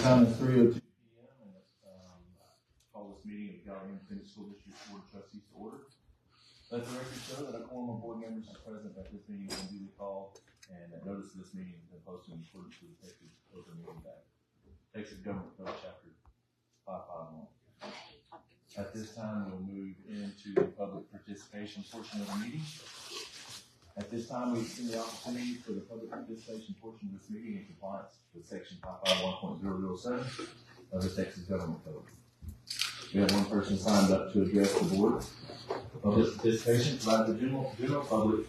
Time is 3:02 p.m. and call this meeting of the Godley Independent School District Board of Trustees to order. Let the record show that a quorum of board members is present at this meeting when duly called, and that notice of this meeting has been posted in accordance with the Texas Open Meeting Act. Texas Government Code Chapter 551. At this time, we'll move into the public participation portion of the meeting. At this time, we extend the opportunity for the public participation portion of this meeting in compliance with Section 551.007 of the Texas Government Code. We have one person signed up to address the board. Public participation provides the general public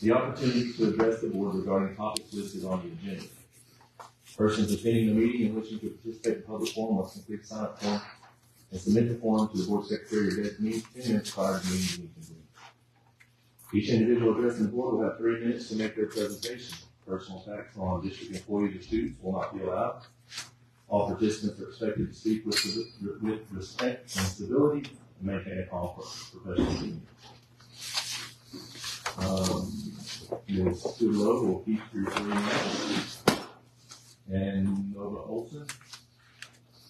the opportunity to address the board regarding topics listed on the agenda. Persons attending the meeting and wishing to participate in the public forum must complete the sign-up form and submit the form to the board secretary or designee 10 minutes prior to the meeting being convened. Each individual addressing the board will have 3 minutes to make their presentation. Personal attacks on district employees or students will not be allowed. All participants are expected to speak with respect and civility and maintain a calm professional demeanor. Ms. Studlow will keep your 3 minutes. And Nova Olson,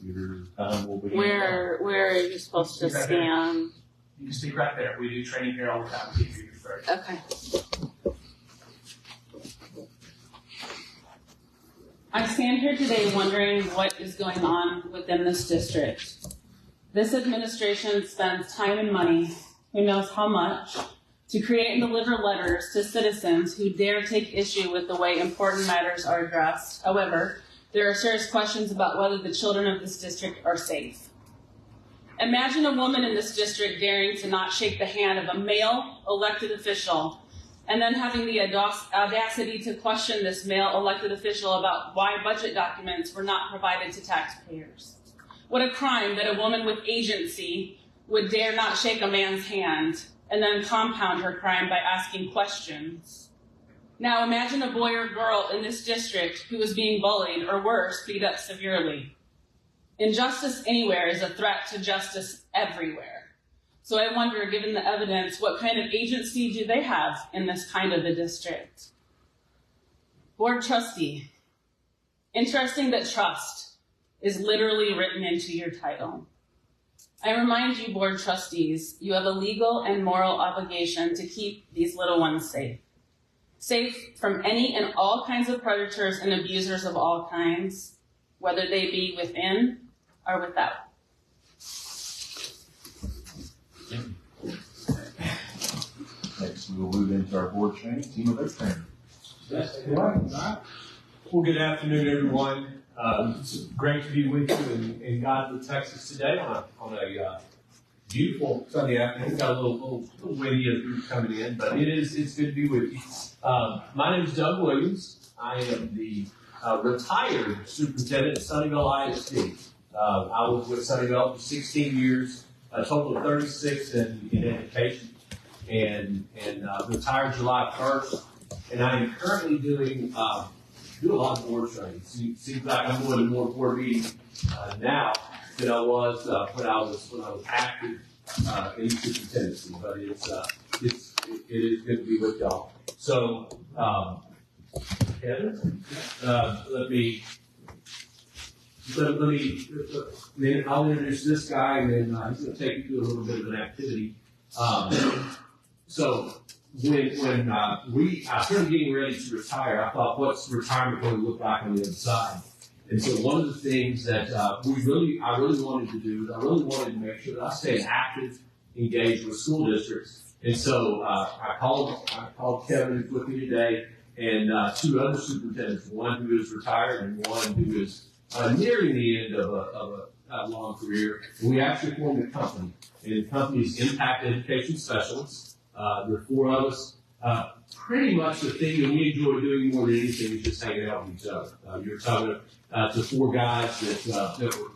your time will begin. Where are you supposed to stand? You can speak right there. We do training here all the time. Keep you first. Okay. I stand here today wondering what is going on within this district. This administration spends time and money, who knows how much, to create and deliver letters to citizens who dare take issue with the way important matters are addressed. However, there are serious questions about whether the children of this district are safe. Imagine a woman in this district daring to not shake the hand of a male elected official and then having the audacity to question this male elected official about why budget documents were not provided to taxpayers. What a crime that a woman with agency would dare not shake a man's hand and then compound her crime by asking questions. Now imagine a boy or girl in this district who is being bullied or worse, beat up severely. Injustice anywhere is a threat to justice everywhere. So I wonder, given the evidence, what kind of agency do they have in this kind of a district? Board trustee. Interesting that trust is literally written into your title. I remind you, board trustees, you have a legal and moral obligation to keep these little ones safe. Safe from any and all kinds of predators and abusers of all kinds, whether they be within or without. Next, we will move into our board training, team of 8 training. Yes, well, good afternoon, everyone. It's great to be with you in Godley, Texas today on a beautiful Sunday afternoon. We've got a little windy as we were coming in, but it's good to be with you. My name is Doug Williams. I am the retired superintendent at Sunnyvale ISD. I was with Sunnyvale for 16 years, a total of 36 in education, and retired July 1st. And I am currently do a lot of board training. Seems like I'm going to more board meetings now than I was when I was active in superintendency. But it is good to be with y'all. So, Kevin, I'll introduce this guy, and then he's going to take you through a little bit of an activity. So when I started getting ready to retire, I thought, what's retirement going to look like on the other side? And so one of the things that I really wanted to do is I really wanted to make sure that I stayed active, engaged with school districts. And so I called Kevin, who's with me today, and 2 other superintendents, one who is retired and one who is nearing the end of a long career. And we actually formed a company, and the company is Impact Education Specialists. There are 4 of us. Pretty much the thing that we enjoy doing more than anything is just hanging out with each other. You're talking to 4 guys that were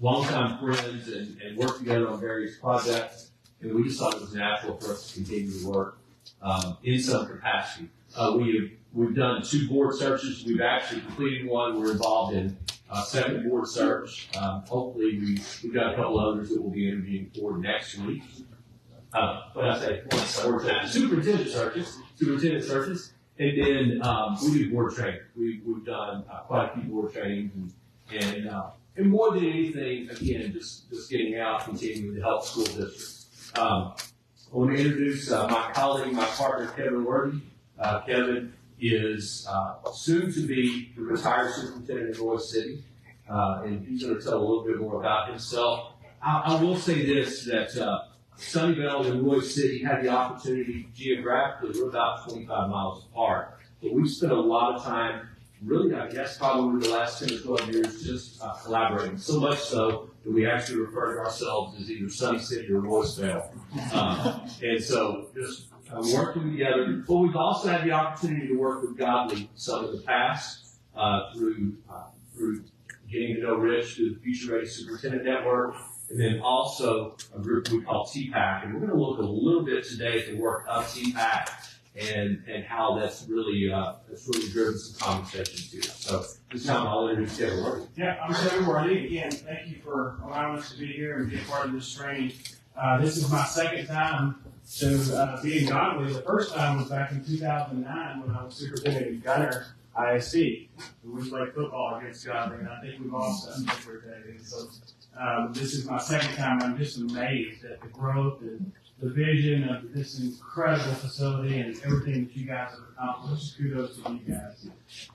longtime friends and worked together on various projects, and we just thought it was natural for us to continue to work in some capacity. We've done 2 board searches. We've actually completed one. We're involved in a second board search. Hopefully, we've got a couple others that we'll be interviewing for next week. But I say superintendent searches, and then we do board training. We've done quite a few board trainings, And more than anything, again, just getting out, continuing to help school districts. I want to introduce my colleague, my partner, Kevin Worthy. Kevin is soon to be the retired superintendent in Royce City, and he's going to tell a little bit more about himself. I will say this, that Sunnyvale and Royce City had the opportunity geographically, we're about 25 miles apart, but we spent a lot of time, really, I guess probably the last 10 or 12 years, just collaborating. So much so that we actually refer to ourselves as either Sunny City or Royceville. And so just working together. But we've also had the opportunity to work with Godley some in the past through getting to know Rich through the Future Ready Superintendent Network, and then also a group we call TPAC. And we're going to look a little bit today at the work of TPAC and how that's really driven some conversations here. So this time I'll introduce Kevin Worthy. Yeah, I'm Kevin Worthy. Again, thank you for allowing us to be here and be a part of this training. This is my second time to be in Godley. The first time was back in 2009 when I was superintendent at Gunner ISD. We played football against Godley, and I think we lost that particular day. And so this is my second time. I'm just amazed at the growth and the vision of this incredible facility and everything that you guys have accomplished. Kudos to you guys.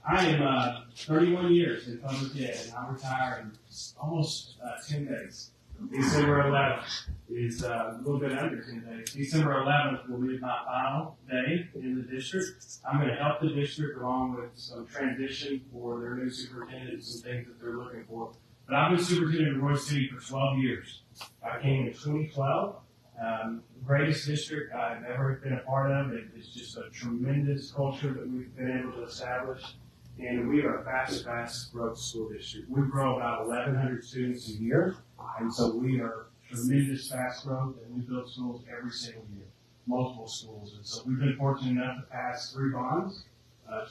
I am 31 years in public ed, and I retire in almost 10 days. December 11th is a little bit under 10 days. December 11th will be my final day in the district. I'm going to help the district along with some transition for their new superintendent and some things that they're looking for. But I've been superintendent of Royce City for 12 years. I came in 2012. Greatest district I've ever been a part of. It's just a tremendous culture that we've been able to establish. And we are a fast growth school district. We grow about 1,100 students a year. And so we are tremendous fast growth, and we build schools every single year, multiple schools. And so we've been fortunate enough to pass 3 bonds,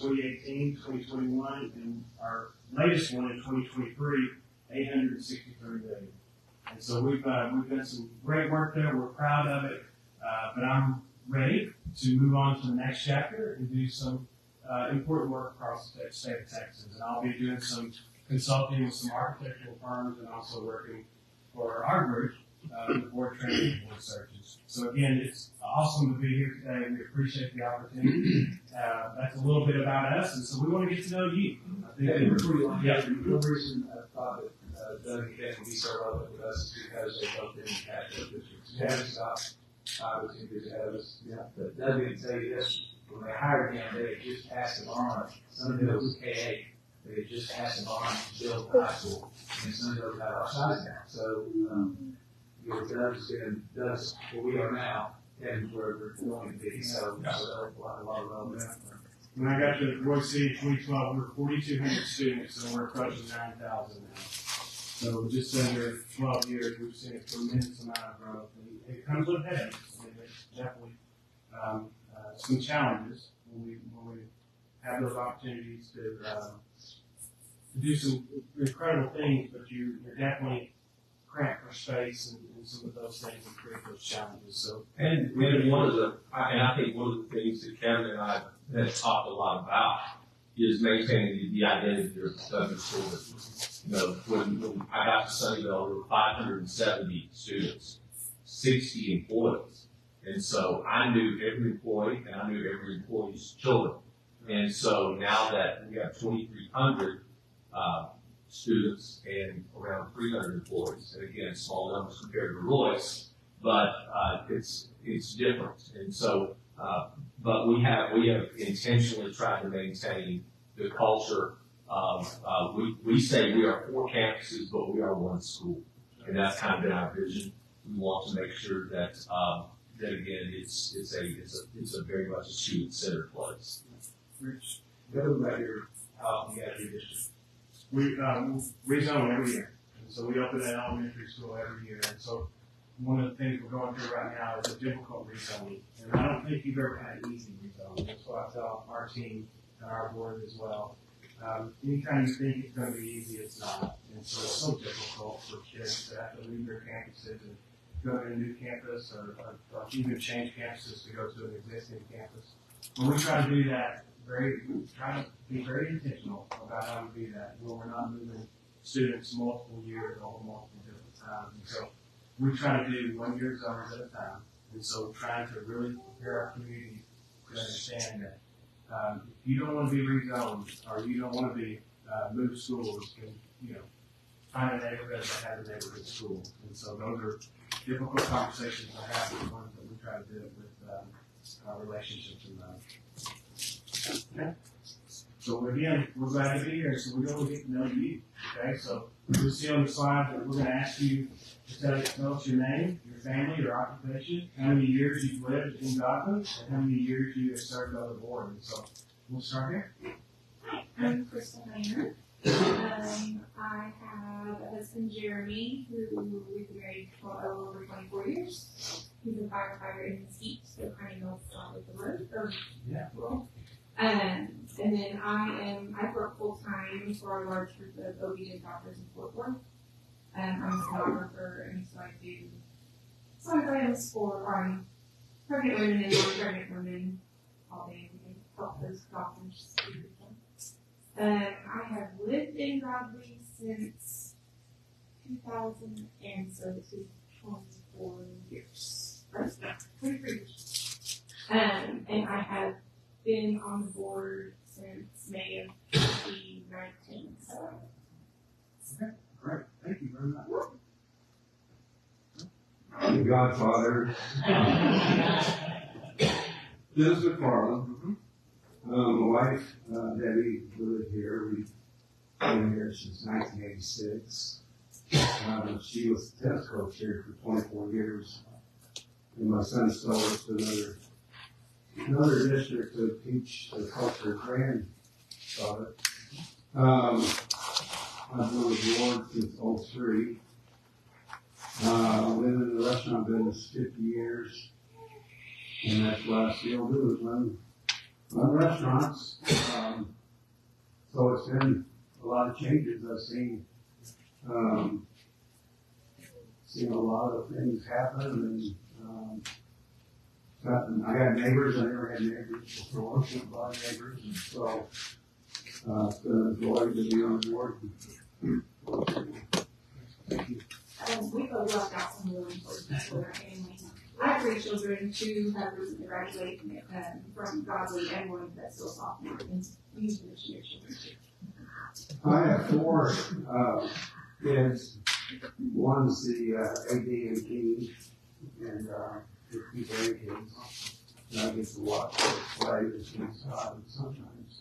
2018, 2021, and our latest one in 2023, $863 million. And so we've done some great work there. We're proud of it. But I'm ready to move on to the next chapter and do some important work across the state of Texas. And I'll be doing some consulting with some architectural firms and also working for our group, the board training and board searches. So again, it's awesome to be here today. We appreciate the opportunity. That's a little bit about us, and so we want to get to know you. I think we're pretty lucky. Yeah, the reason I thought that Doug and Kevin would be so relevant with us is because they both didn't catch up districts. Kevin stopped 5 or 10 years ahead of us. Yeah. But Doug didn't tell you this. When they hired him, they had just passed a bond. Sunnyvale was K8. They had just passed a bond to build the high school. And Sunnyvale's about our size now. So, Doug's been, Doug's where we are now, and where we're going to be. So a lot of relevance. When I got to Royce City in 2012, we were 4,200 students, and we're approaching 9,000 now. So just under 12 years, we've seen a tremendous amount of growth. And it comes with headaches. I mean, there's definitely some challenges when we have those opportunities to do some incredible things, but you're definitely cramped for space and some of those things that create those challenges. So, And I think one of the things that Kevin and I have talked a lot about is maintaining the identity of the school district. You know, when I got to Sunnyvale, there were 570 students, 60 employees. And so I knew every employee, and I knew every employee's children. And so now that we have 2,300 students and around 300 employees, and again, small numbers compared to Royce, but it's different. And so, but we have intentionally tried to maintain the culture of we say we are 4 campuses, but we are 1 school, and that's kind of been our vision. We want to make sure that that again, it's a very much a student-centered place. Rich, Tell them about how you got your district. we rezone every year. And so we open an elementary school every year. And so one of the things we're going through right now is a difficult rezoning. And I don't think you've ever had an easy rezoning. That's what I tell our team and our board as well. Anytime you think it's going to be easy, it's not. And so it's so difficult for kids to have to leave their campuses and go to a new campus or even change campuses to go to an existing campus. When we try to do that, try to be very intentional about how we do that. When we're not moving students multiple years over multiple different times. And so we try to do 1 year zones at a time. And so we're trying to really prepare our community to understand that if you don't want to be rezoned or you don't want to be moved schools, then, find a neighborhood that has a neighborhood school. And so those are difficult conversations to have, but ones that we try to do it with our relationships in mind. Okay. So again, we're glad to be here. So we're going to get to know you. Okay. So you'll see on the slide that we're going to ask you to tell us your name, your family, your occupation, how many years you've lived in Godley, and how many years you have served on the board. And so we'll start here. Hi, I'm Crystal Mayer. I have a husband, Jeremy, who we've been married for over 24 years. He's a firefighter in Mesquite, so kind of knows with the road. And then I work full time for a large group of OB doctors in Fort Worth. I'm a sonographer, and so I do sonograms for pregnant women and non-pregnant women all day, every day, help those doctors. I have lived in Godley since 2000, and so this is 24 years. Right? 23 years. And I have been on the board since May of 2019. So. Okay, great. Thank you very much. The Godfather. Dennis McFarland. My wife, Debbie, lived here. We've been here since 1986. She was the tennis coach here for 24 years. And my son still works to another district to teach the culture granddaughter. I've been with the Lord since 03. I've been in the restaurant business 50 years. And that's what I still do is run restaurants. So it's been a lot of changes. I've seen a lot of things happen, and I got neighbors. I never had neighbors before. A lot of neighbors, and so it's been a joy to be on board. We both left out some really important things for our family. I have 3 children, 2 have recently graduated from Godley, and 1 that's still sophomore. And these are your children too. I have 4 kids. One's the AD&T, and the 2 grandkids. And I get to watch them play this inside, and sometimes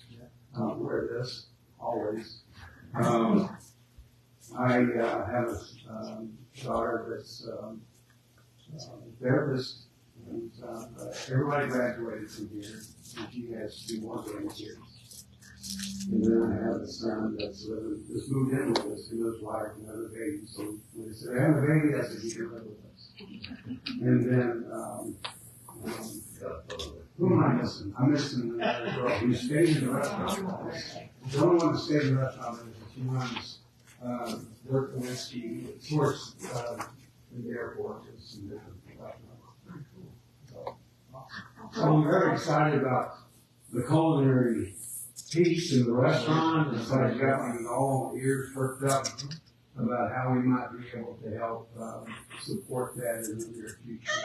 I don't wear this, always. I have a daughter that's therapist, and everybody graduated from here, and she has 2 more grandkids. And then I have a son that's just moved in with us, and his wife and another baby. So when they said, I have a baby, I said, you can live with us. And then, who am I missing? I'm missing another girl who stayed in the restaurant. The only one that stayed in the restaurant is she runs Dirk Kowinski, source in the airport. Some different so I'm very excited about the culinary piece in the restaurant, and so I've got my all ears perked up about how we might be able to help support that in the near future.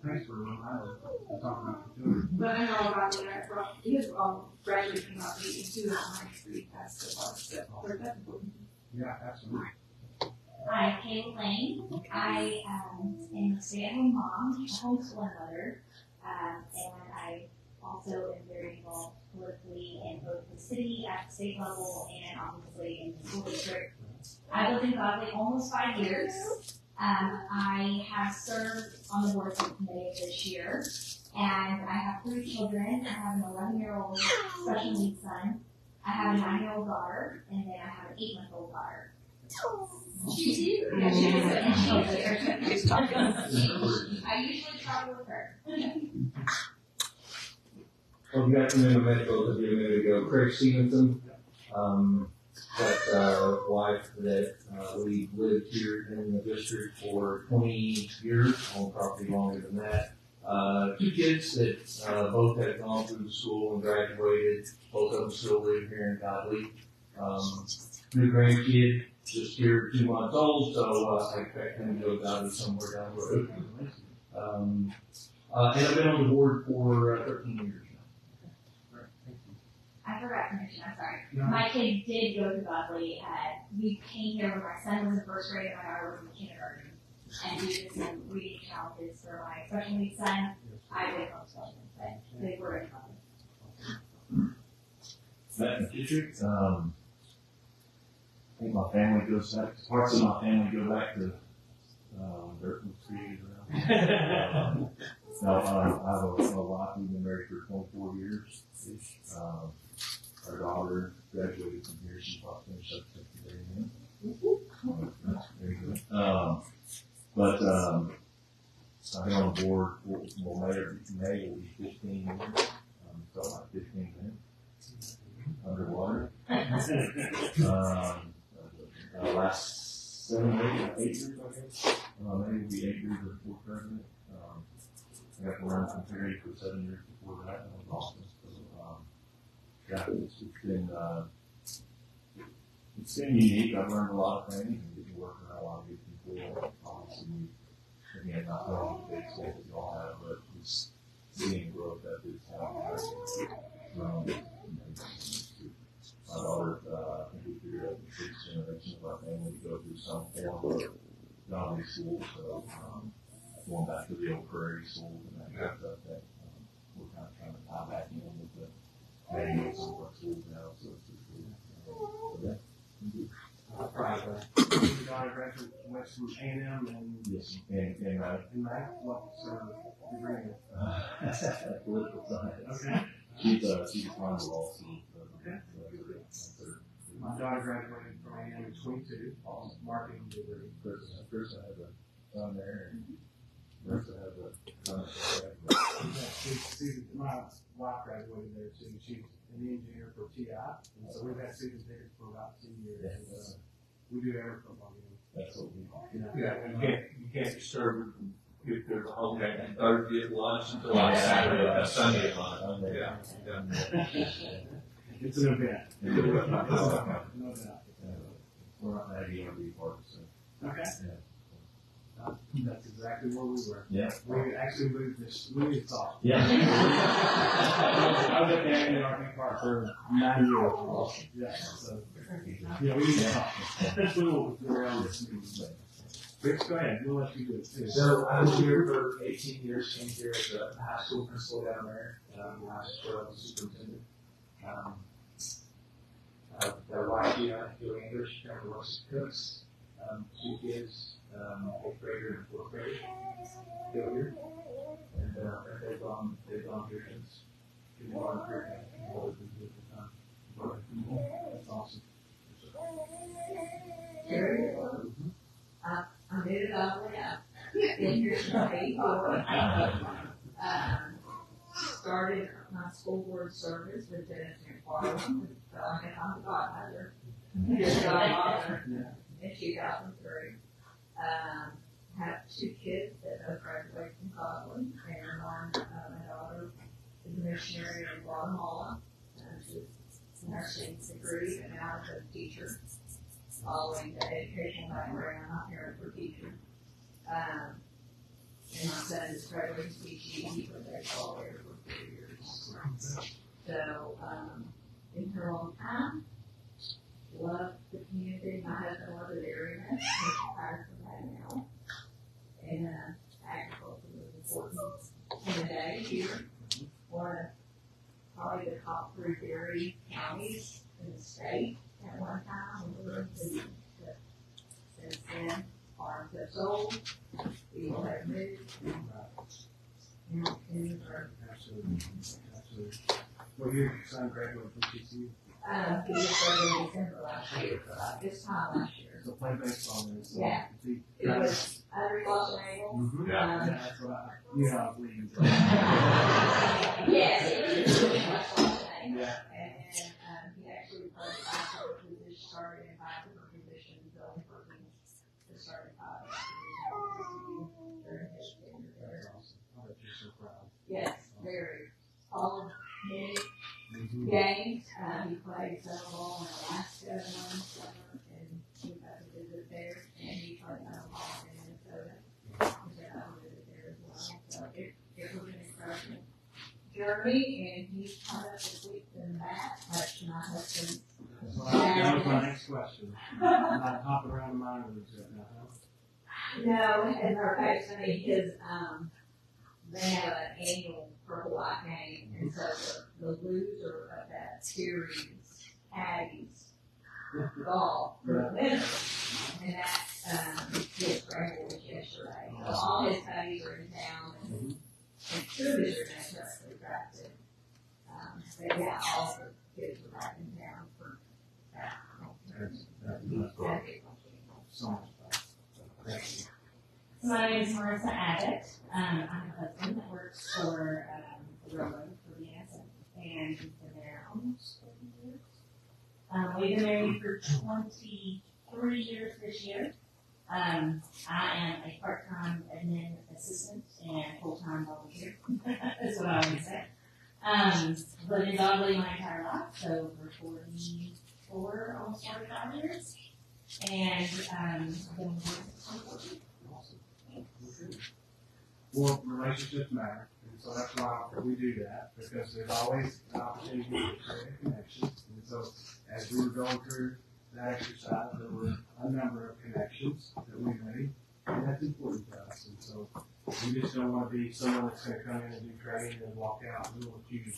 Thanks for reminding me. I'm talking about the But I know about that. He has graduated from Godley and 2 of mine pretty fast so far. So that's important. Yeah, absolutely. Hi, Kayla Lane. I am a stay-at-home mom, a homeschooling mother, and I also am very involved politically in both the city at the state level and obviously in the school district. I lived in Godley almost 5 years. I have served on the board since May of this year, and I have 3 children. I have an 11-year-old special needs son, I have a 9-year-old daughter, and then I have an 8-month-old daughter. She do? Yeah, she is. I usually travel with her. Well, you got some individuals a few minutes ago. Craig Stevenson, got wife that we lived here in the district for 20 years, on property longer than that. 2 kids that both had gone through the school and graduated. Both of them still live here in Godley. New grandkid, just here 2 months old, so I expect him to go down somewhere down the road. And I've been on the board for 13 years now. I forgot to mention, I'm sorry. My kid did go to Godley. We came here when my son was in first grade and my daughter was in kindergarten. And we did some reading challenges for my special needs son. I did homeschool them, but they were in Godley. Met in the district. I think my family goes back, parts of my family go back to, dirt was created around. No, I have a wife who's been married for 24 years. Our daughter graduated from here. She's about to finish up secondary. That's very good. But I've been on the board for May will be 15 years. Felt like 15 minutes underwater. Last 7 or 8 years, I guess. Maybe it'll be 8 years before president. I got to run some Perry for 7 years before that. That was awesome. So, yeah, it's been unique. I've learned a lot of things and getting to work around a lot of good people. Obviously, again, not knowing the big stuff that you all have, but just seeing growth that is happening. My daughter, I think we figured out the 6th generation of our family to go through some form of godly school. So, going back to the old prairie schools and that kind of stuff that we're kind of trying to tie back in with the manual of some of our schools now. So it's just cool. So yeah. Your daughter graduated went from A&M and Yes, and math. What sort of degree? Political science. Okay. She's applying to law school. Okay. My daughter graduated from A&M in 22. Marketing degree. First I had a son there, and first I had a son there. My wife graduated there too. She's an engineer for TI, and so we've had season tickets for about 10 years. Yes. And, we do every football game. That's what we do. Yeah, you can't disturb them if there's a home game on Thursday at lunch until like Saturday, Sunday at lunch. Yeah. It's an event. No doubt. We're not that EMB part, so. Okay. Yeah. That's exactly where we were. Yeah. We actually moved this. We moved off. Yeah. I was at the Andy RV Park for 9 years. Yeah. So, yeah, we moved off. That's what we're on this meeting. Rich, go ahead. We'll let you do it too. So I was here for 18 years, came here as a high school principal down there, last year I was superintendent. Their wife, doing English, currently works at Cooks. 2 kids, 8th grader and 4th grader, still here. And they've gone here since 2003. That's awesome. Very well. I'm new to Godley. I've been here since '84. Started my school board service with Dennis and Farland. Felt like I'm the godmother. Just godmother in 2003. Have 2 kids that both graduated from Godley, and one, my daughter, is a missionary in Guatemala. She's a nursing degree, and now is a teacher, following the educational background. My parents were teachers. And my son is graduating PhD. He was actually there for 4 years. So, been here a long time. Love the community. My husband was an area nurse. He's retired from that now. And agriculture was important in the day here. One of probably the top 3 dairy counties in the state at one time. We were since then, farms have sold, people have moved. Absolutely. Absolutely. Well, your son graduated from TCU. He just started in December last year, this time last year. So play baseball then. So Yeah. It was under Los Angeles. That's what I knew how I was leaving. Yes, it was really much Los Angeles. Yeah. And he actually started 5 positions, started in 5 different positions, only working to start in 5 during his tenure there. That's awesome. I bet you're so proud. Yes, very. All of me, games. He played softball in Alaska one summer, and we got to visit there. And he played softball in Minnesota. We got to visit there as well. So it was an incredible journey, and he's caught up this week and back. That's my husband. That was my next question. I'm not hopping around the minors right now, huh? No, as our coach said, his, they have an annual purple white game, and so the loser of that series caddies golf for the winner. And that, his grandma was yesterday. So all his buddies are in town, and two of his are naturally drafted. But yeah, all the kids are back in town for that. So much fun. Thank you. My name is Marissa Abbott. I have a husband that works for the railroad for the asset, and he's been there almost 40 years. We've been married for 23 years this year. I am a part-time admin assistant and full-time volunteer. That's what I always say. Lived in Godley my entire life, so for 44, almost 45 years. And I've been working for 2014. Well, relationships matter, and so that's why we do that, because there's always an opportunity to create a connection. And so, as we were going through that exercise, there were a number of connections that we made, and that's important to us. And so, we just don't want to be someone that's going to come in and do training and walk out. We want you to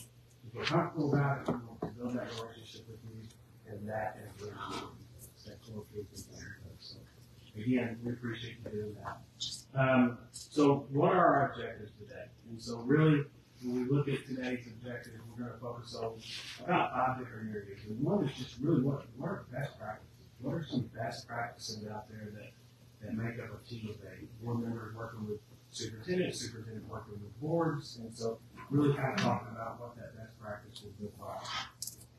feel comfortable about it. We want to build that relationship with you, and that is really important. That core piece of that. So, again, we appreciate you doing that. So what are our objectives today? And so really, when we look at today's objectives, we're going to focus on about 5 different areas. And one is just really what are best practices? What are some best practices out there that make up a team of 8? Board members working with superintendent working with boards, and so really kind of talking about what that best practice would look like.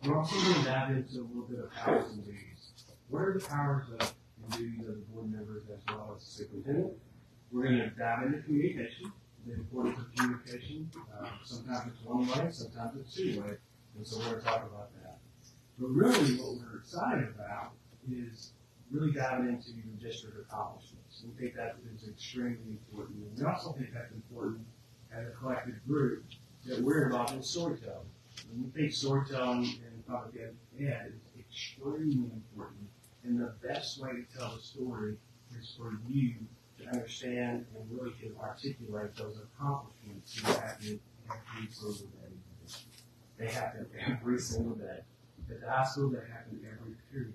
We're also going to dive into a little bit of powers and duties. What are the powers and duties of the board members as well as the superintendent? We're going to dive into communication, the importance of communication. Sometimes it's one way, sometimes it's two way, and so we're going to talk about that. But really what we're excited about is really diving into the district accomplishments. We think that is extremely important. And we also think that's important as a collective group that we're involved in storytelling. And we think storytelling in public ed is extremely important. And the best way to tell a story is for you to understand and really to articulate those accomplishments that happen every single day. They happen every single day. At the high school, they happen every period.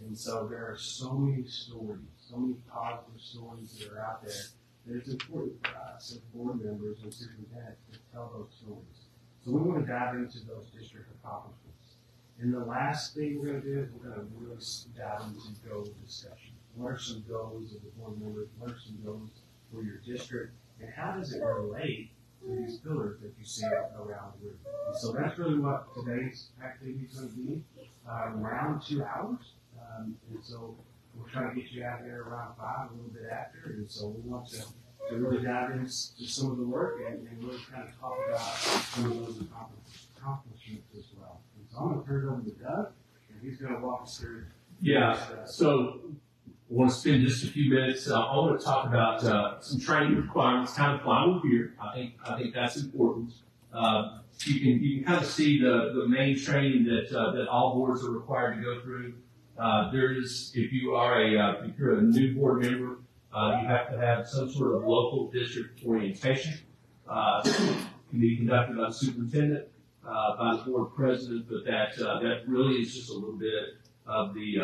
And so there are so many stories, so many positive stories that are out there that it's important for us as board members and superintendents to tell those stories. So we want to dive into those district accomplishments. And the last thing we're going to do is we're going to really dive into goal discussion. What are some goals of the board members? What are some goals for your district? And how does it relate to these pillars that you see around the group? And so that's really what today's activity is going to be, around 2 hours. And so we're trying to get you out here around 5, a little bit after. And so we want to really dive into some of the work and really kind of talk about some of those accomplishments as well. And so I'm going to turn it over to Doug, and he's going to walk us through. Yeah, so I want to spend just a few minutes. I want to talk about some training requirements, kind of why we're here. I think that's important. You can kind of see the main training that all boards are required to go through. There is, if you're a new board member, you have to have some sort of local district orientation. Can be conducted by the superintendent, by the board president, but that really is just a little bit of the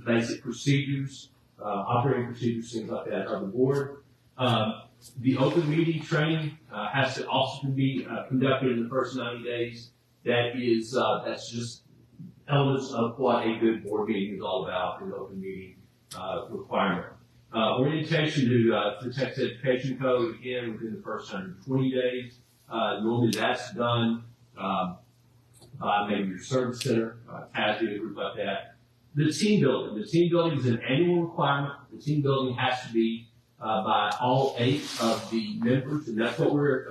basic procedures, operating procedures, things like that of the board. The open meeting training has to also be conducted in the first 90 days. That's just elements of what a good board meeting is all about, an open meeting requirement. Orientation to the Texas Education Code, again, within the first 120 days. Normally that's done by maybe your service center, CASI, a group like that. The team building. The team building is an annual requirement. The team building has to be by all 8 of the members, and that's what we're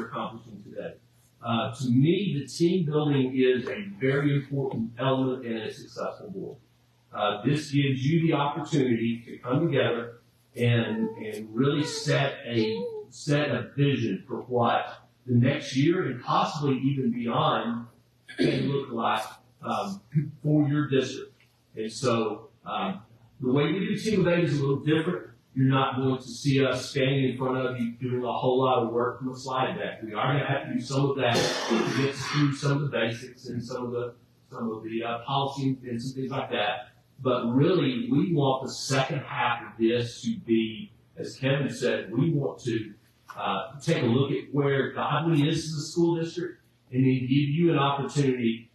accomplishing today. To me, the team building is a very important element in a successful board. This gives you the opportunity to come together and really set a vision for what the next year and possibly even beyond can look like for your district. And so the way we do Team of 8 is a little different. You're not going to see us standing in front of you doing a whole lot of work from a slide deck. We are going to have to do some of that to get through some of the basics and some of the policy and some things like that. But really, we want the second half of this to be, as Kevin said, we want to take a look at where Godley is as a school district and then give you an opportunity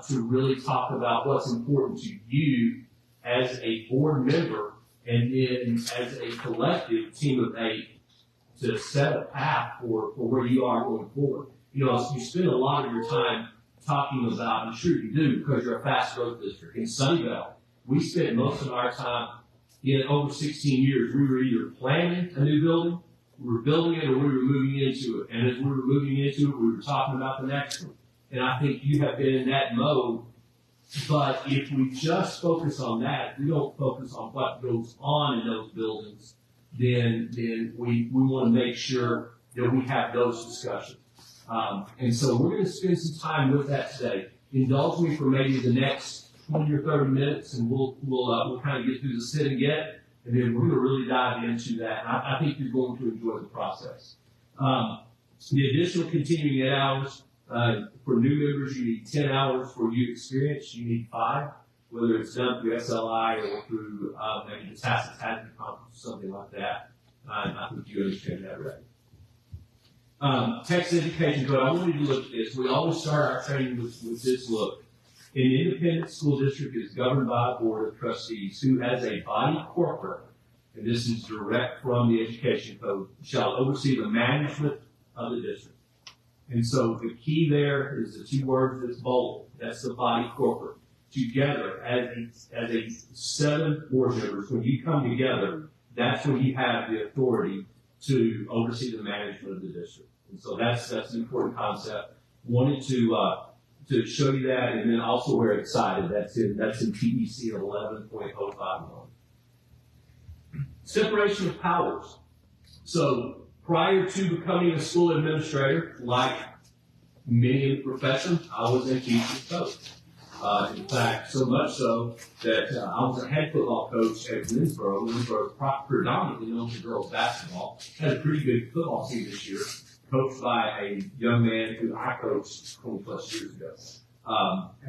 to really talk about what's important to you as a board member and then as a collective Team of 8 to set a path for where you are going forward. You know, you spend a lot of your time talking about, I'm sure you do because you're a fast growth district. In Sunnyvale, we spent most of our time in over 16 years. We were either planning a new building, we were building it, or we were moving into it. And as we were moving into it, we were talking about the next one. And I think you have been in that mode. But if we just focus on that, if we don't focus on what goes on in those buildings, then we want to make sure that we have those discussions. And so we're going to spend some time with that today. Indulge me for maybe the next 20 or 30 minutes, and we'll kind of get through the sit and get, and then we're going to really dive into that. And I think you're going to enjoy the process. The additional continuing ed hours, for new members, you need 10 hours. For youth experience, you need 5, whether it's done through SLI or through maybe the Tacit Academy Conference or something like that. I think you understand that right. Texas Education Code, I want you to look at this. We always start our training with this look. An independent school district is governed by a board of trustees who, as a body corporate, and this is direct from the Education Code, shall oversee the management of the district. And so the key there is the 2 words that's bold. That's the body corporate. Together, as a 7 board members, when you come together, that's when you have the authority to oversee the management of the district. And so that's an important concept. Wanted to show you that, and then also we're excited. That's in PEC 11.051. Separation of powers. So prior to becoming a school administrator, like many in the profession, I was a teacher's coach. In fact, so much so that I was a head football coach at Winsboro. Winsboro is predominantly known for girls basketball. Had a pretty good football team this year, coached by a young man who I coached 20 plus years ago.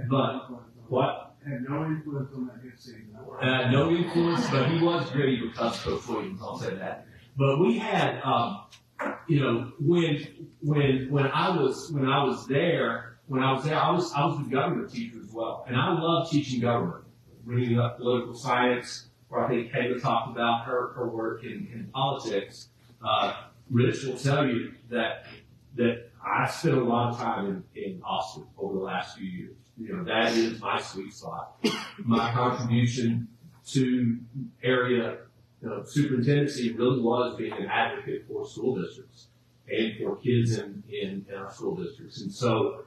But what? Had no influence on that good season. No influence, but he was great because of Coach Williams. I'll say that. But we had, when I was there, I was the government teacher as well, and I love teaching government, bringing up political science, where I think Kayla talked about her work in politics. Rich will tell you that I spent a lot of time in Austin over the last few years. You know, that is my sweet spot. My contribution to area superintendency really was being an advocate for school districts and for kids in our school districts. And so,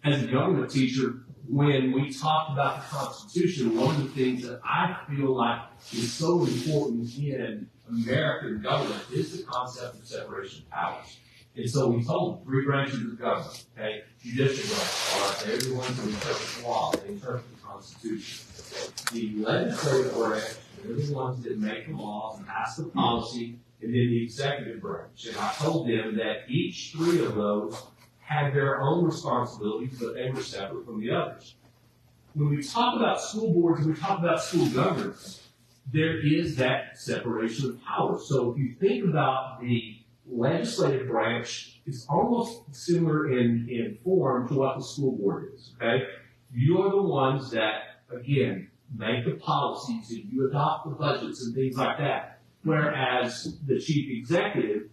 as a government teacher, when we talked about the Constitution, one of the things that I feel like is so important in American government is the concept of separation of powers. And so we told 3 branches of government, okay, judicial branch, they're the ones who interpret the law, they interpret the Constitution. The legislative branch, they're the ones that make the laws and pass the policy, and then the executive branch. And I told them that each 3 of those had their own responsibilities, but they were separate from the others. When we talk about school boards and we talk about school governance, there is that separation of powers. So if you think about the legislative branch, it's almost similar in form to what the school board is, okay? You are the ones that, again, make the policies and you adopt the budgets and things like that. Whereas the chief executive,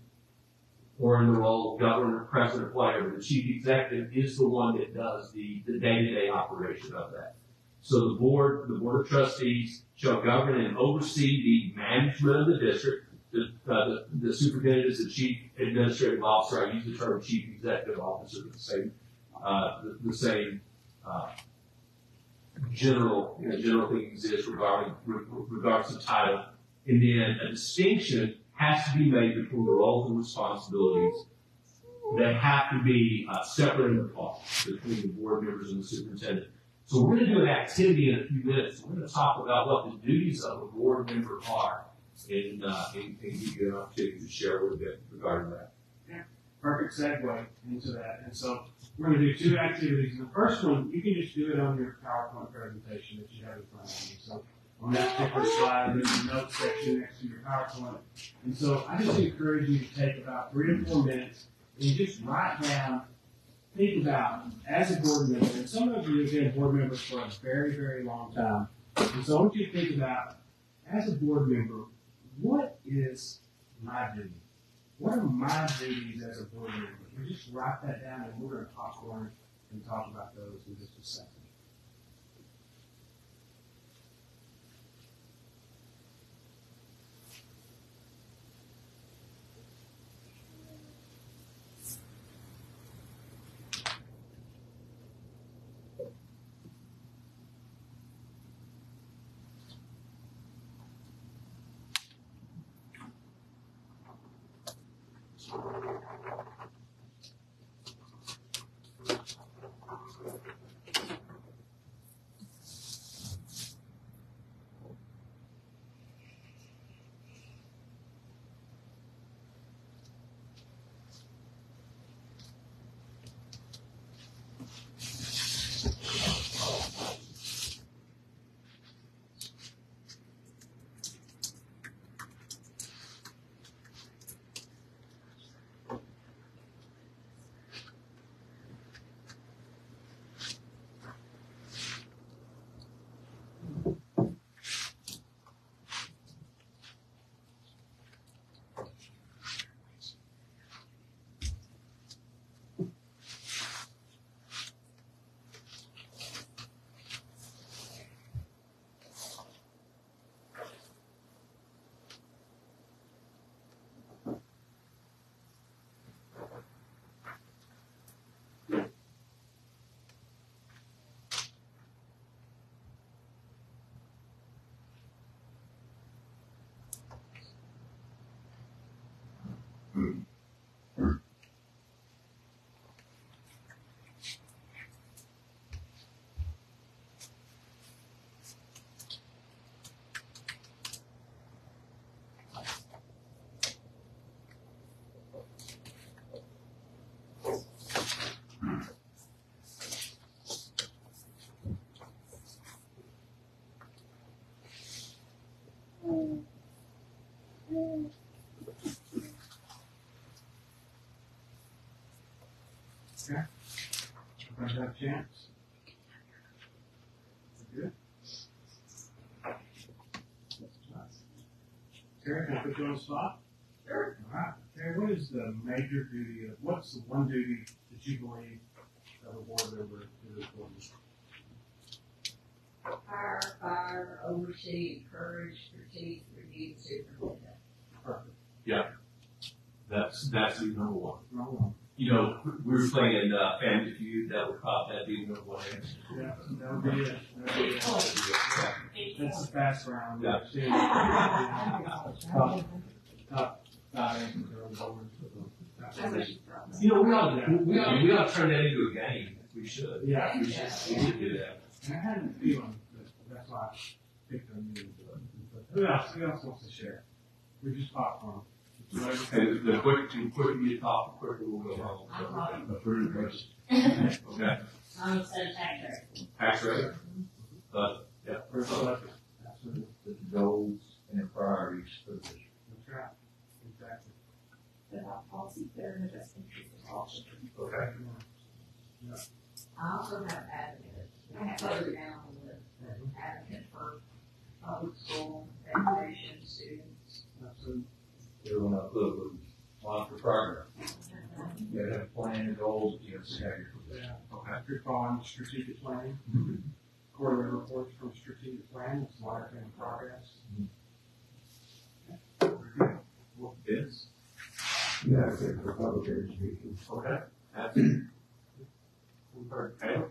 or in the role of governor, president, whatever, the chief executive is the one that does the day-to-day operation of that. So the board of trustees shall govern and oversee the management of the district. the superintendent is the chief administrative officer. I use the term chief executive officer, the same general thing exists regards to title. And then a distinction has to be made between the roles and responsibilities that have to be separate and apart between the board members and the superintendent. So we're going to do an activity in a few minutes. We're going to talk about what the duties of a board member are and give you an opportunity to share a little bit regarding that. Yeah, perfect segue into that. And so we're going to do two activities. And the first one, you can just do it on your PowerPoint presentation that you have in front of you. So on that particular slide, there's a notes section next to your PowerPoint. And so I just encourage you to take about 3 to 4 minutes and just write down, think about, as a board member, and some of you have been board members for a very, very long time. And so I want you to think about, as a board member, what is my duty? What are my duties as a board member? And just write that down, and we're going to popcorn and talk about those in just a second. Okay. Everybody have a chance? Good. Terry, can I put you on the spot? Sure. All right. Terry, what is the major duty what's the one duty that you believe of a board member is important? Hire, fire, oversee, encourage, critique, review, superintendent. Perfect. Yeah. That's the number one. Number one. You know, we were playing Family Feud. That'd be the number one answer. Yeah, that would be it. That would be it. That's a fast round. Yeah. Top 5 answers are on the board. You know, we ought to turn that into a game. We should. Yeah. We should do that. And I had a feeling that that's why I picked on you. But who else wants to share? We're just popcorn. And the quicker you talk, the quicker we'll go home. Approved first. Okay. I'm instead of tax rate. Tax rate? Yeah. First elected. Absolutely. The goals and priorities for the district. That's right. Exactly. Without policy, they're in the best interest of all children. Okay. Yeah. I also have advocate. I have further down on the list, advocate for public school, education, students. Absolutely. Everyone up with plan for progress. You gotta have a plan and goals, you have to have your position. Yeah. Okay. You're following strategic planning. Quarterly reports from strategic planning, it's monitoring progress. Okay. Very good. Yes. Yeah, I think for public education. Okay. Absolutely. We've heard Taylor.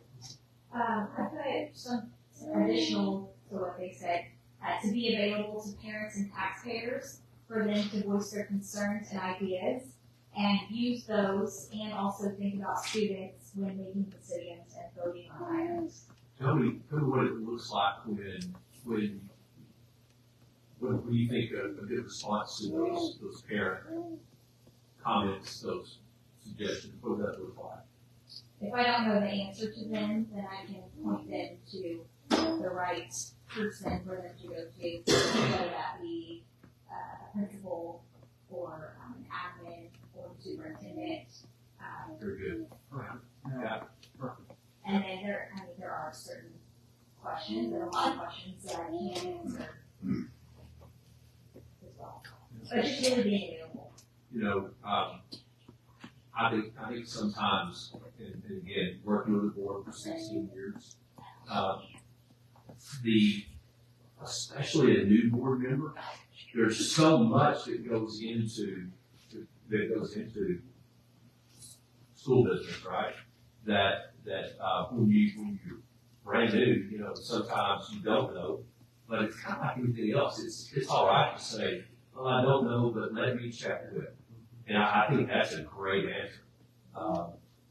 I put some additional to what they said, to be available to parents and taxpayers for them to voice their concerns and ideas, and use those, and also think about students when making decisions and voting on items. Tell me what it looks like when what do you think a good response to those parent comments, those suggestions, what does that look like? If I don't know the answer to them, then I can point them to the right person for them to go to, whether that be a principal or an admin or the superintendent. Very good. Yeah. And then there are certain questions, and a lot of questions that I can't answer as well. But just really being available. You know, I think sometimes, and again, working with the board for 16 years, especially a new board member, there's so much that goes into school business, right? That when you're brand new, you know, sometimes you don't know, but it's kind of like anything else. It's all right to say, well, I don't know, but let me check with it. And I think that's a great answer,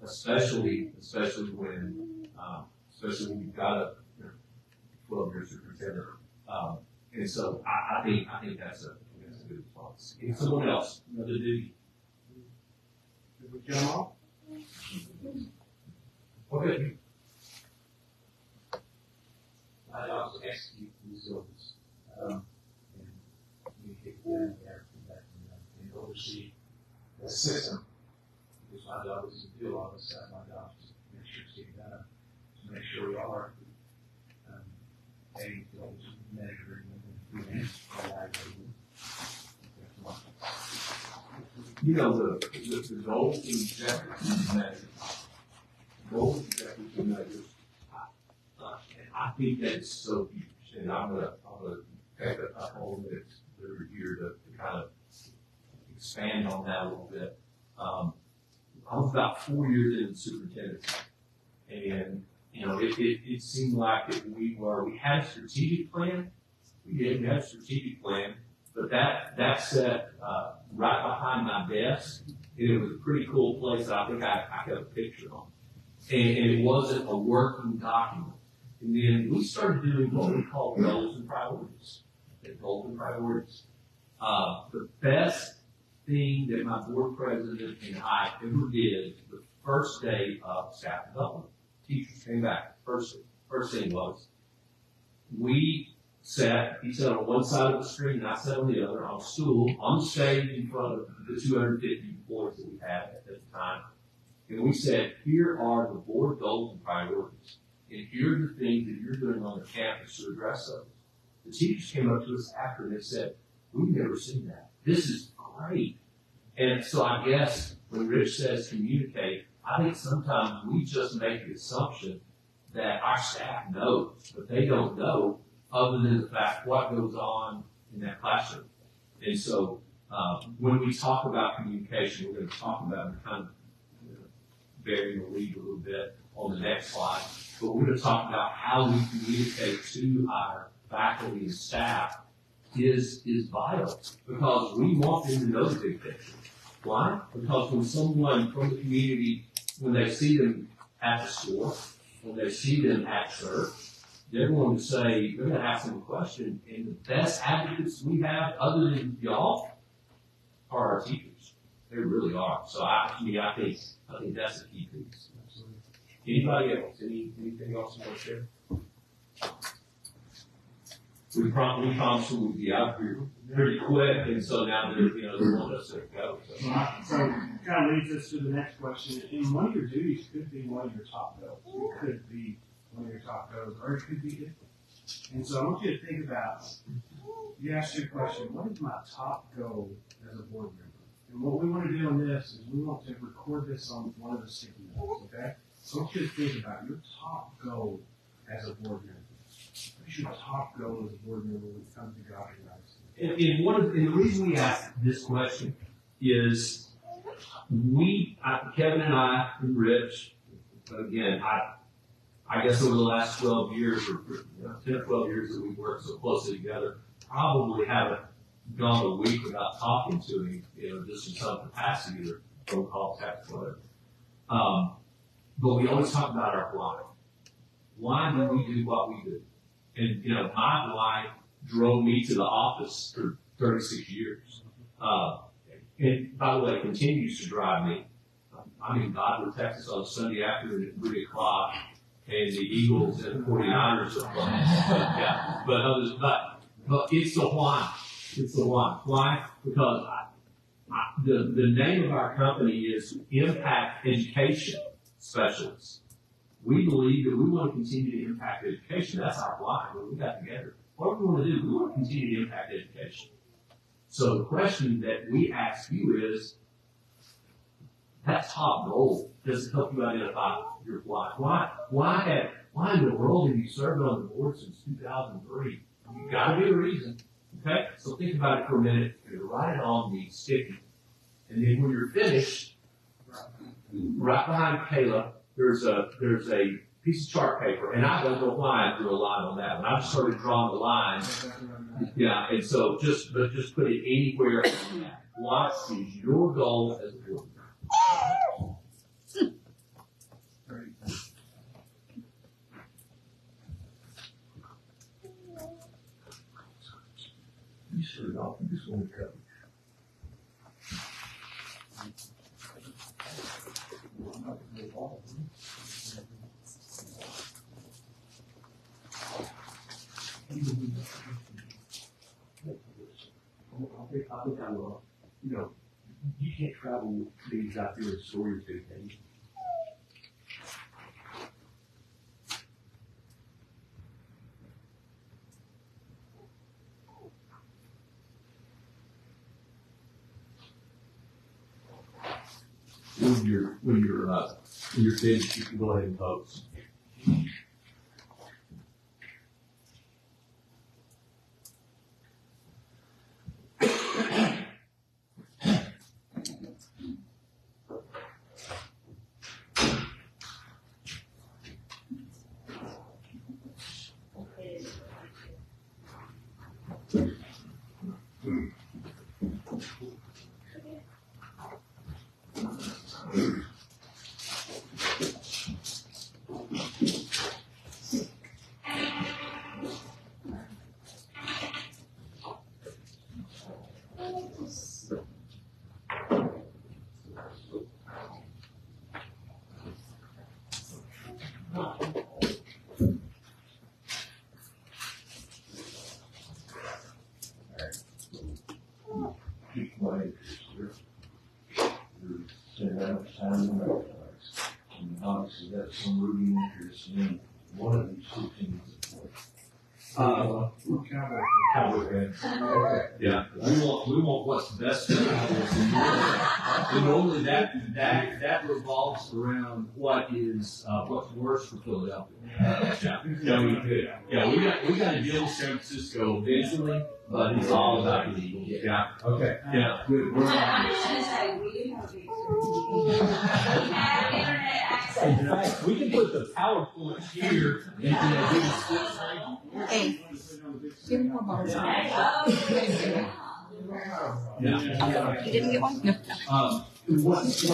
especially when you've got a 12-year superintendent. And so I think that's a good response. If someone else, another duty. Did we jump off? Okay. I also execute these orders, and communicate with them and oversee the system. Because my job is to do all this stuff, my job is to make sure it's getting done, to make sure we are paying bills, measuring them, and evaluating. You know, the goal in executive measures, and I think that's so huge, and I'm gonna take a whole minute here to kind of expand on that a little bit. I was about 4 years into the superintendent, and you know, it seemed like that we had a strategic plan. We had a strategic plan, but that sat right behind my desk, and it was a pretty cool place. I think I got a picture on, and it wasn't a working document. And then we started doing what we call goals and priorities. The best thing that my board president and I ever did the first day of staff development, teachers came back. First thing was, he sat on one side of the screen and I sat on the other on a stool on the stage in front of the 250 employees that we had at the time. And we said, here are the board goals and priorities. And here are the things that you're doing on the campus to address those. The teachers came up to us after and they said, we've never seen that. This is great. And so I guess when Rich says communicate, I think sometimes we just make the assumption that our staff knows, but they don't know other than the fact what goes on in that classroom. And so when we talk about communication, we're going to talk about it kind of burying the lead a little bit on the next slide. But we're going to talk about how we communicate to our faculty and staff is vital, because we want them to know the big picture. Why? Because when someone from the community, when they see them at the store, when they see them at church, they're going to say, they're going to ask them a question, and the best advocates we have, other than y'all, are our teachers. They really are. So I think that's a key piece. Anybody else? Anything else you want to share? We promised we would be out here pretty quick, and so now they want us to go. So kind of leads us to the next question. And one of your duties could be one of your top goals. It could be one of your top goals, or it could be different. And so I want you to think about, you asked your question, what is my top goal as a board member? And what we want to do on this is we want to record this on one of the sticky notes, okay? So I want you to think about your top goal as a board member. What's your top goal as a board member when it comes to Godley ISD? And the reason we ask this question is Kevin and I and Rich, but again, I guess over the last 12 years or 10 or 12 years that we've worked so closely together, probably haven't gone a week without talking to him, just in some capacity or phone call, text, whatever. But we always talk about our why. Why do we do what we do? And, my why drove me to the office for 36 years. And by the way, it continues to drive me. I'm in Godley, Texas on a Sunday afternoon at 3 o'clock, and the Eagles and 49ers are playing. Yeah, but it's the why. It's the why. Why? Because the name of our company is Impact Education Specialists. We believe that we want to continue to impact education. That's our why. When we got together, what do we want to do? We want to continue to impact education. So the question that we ask you is, that top goal does it help you identify your why? Why in the world have you served on the board since 2003? You've got to be a reason. Okay? So think about it for a minute. You write it on the sticky. And then when you're finished, right behind Kayla, there's a piece of chart paper. And I don't know why I drew a line on that one. I just started drawing the line. Yeah, and so just put it anywhere. What is your goal as a board member? You started off, you just want to cut. I think I will. You can't travel with these out there in stories these days. When you're finished, you can go ahead and post. Obviously, that's some rooting interest in one of these two teams. Cowboy fans. Yeah, we want what's best for us. And normally that revolves around what's worse for Philadelphia. We got to deal with San Francisco eventually, but it's all about the Eagles. Yeah. Okay. Yeah. Good. I'm just gonna say, we do have a big screen. We have internet access. In fact, we can put the PowerPoint here and do the split screen. Hey, give me more bubbles. Yeah. You didn't get one? No. What's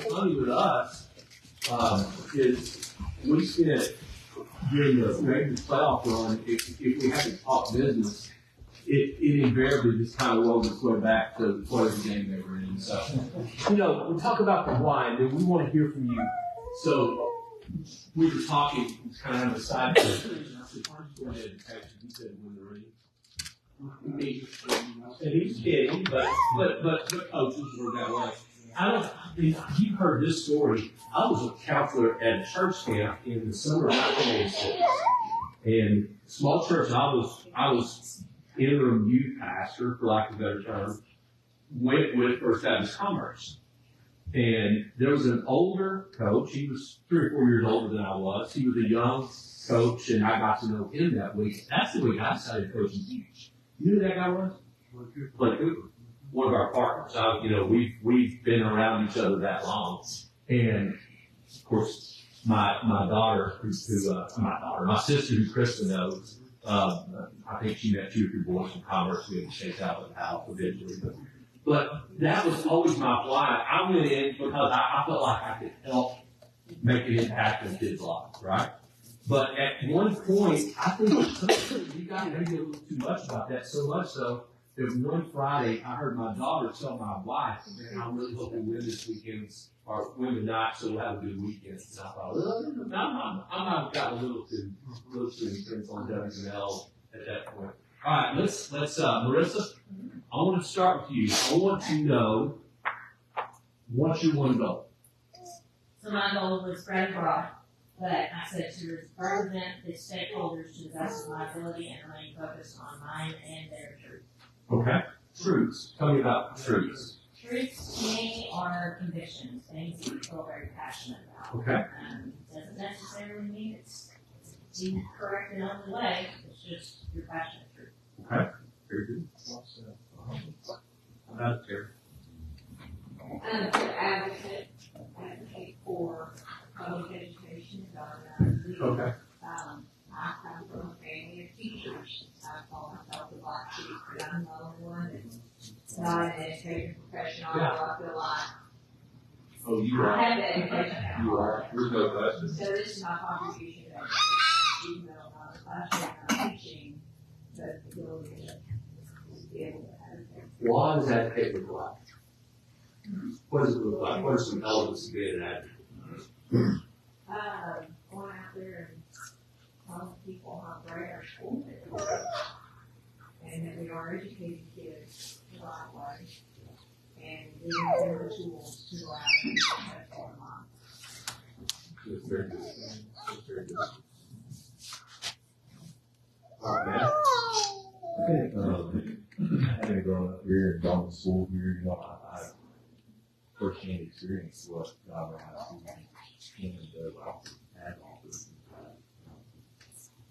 funny with us, is we spent during the regular playoff run, if we had to talk business, it invariably just kind of rolled its way back to whatever game they were in. So, we talk about the why, and then we want to hear from you. So, we were talking, kind of having a side conversation. I said, why don't you go ahead and text him? He said, when they're ready. And he's kidding, but coaches were that way. You've heard this story. I was a counselor at a church camp in the summer of 1986. And small church, I was interim youth pastor, for lack of a better term, went with First Baptist Commerce. And there was an older coach. He was 3 or 4 years older than I was. He was a young coach, and I got to know him that way. That's the way I started coaching teach. You knew who that guy was? Blake Cooper, one of our partners. We've been around each other that long, and of course, my daughter, my sister, who Krista knows, I think she met 2 or 3 boys from Commerce. We had to chase out of the house eventually, but that was always my why. I went in because I felt like I could help make an impact in kids' lives, right? But at one point, I think you got maybe a little too much about that, so much so that one Friday I heard my daughter tell my wife, "Man, I'm really hoping we win this weekend, or win tonight, so we'll have a good weekend." And I thought, I might have gotten a little too intense on WL at that point. All right, let's Marissa, I want to start with you. I want to know, what's your one goal? So my goal was spread abroad, but I said to represent the stakeholders to the best of my ability and remain focused on mine and their truth. Okay. Truths. Tell me about truths. Truths to me are convictions, things that you feel very passionate about. Okay. Doesn't necessarily mean it's the correct and only way. It's just your passionate truth. Okay. Very good. How about it, Terry? I'm an advocate for public education and government. Okay. I come from a family of teachers. I call myself the black sheep, but I'm the only one that's not an education professional. Yeah. I feel like Oh, you are. I have the education. You are. There's no question. So this is my contribution to education, even though I'm not a classroom, I'm teaching, but the ability to be able to have it. What does advocate look like? What does it look like? What are some elements to be an advocate? Going out there and telling people how great our school is, and that we are educating kids the right way, and giving them the tools to allow them to have their minds. That's very good. That's very good. All right, man. I think, having grown up here and gone to school here, I firsthand experience what Godley High School can and does have offers.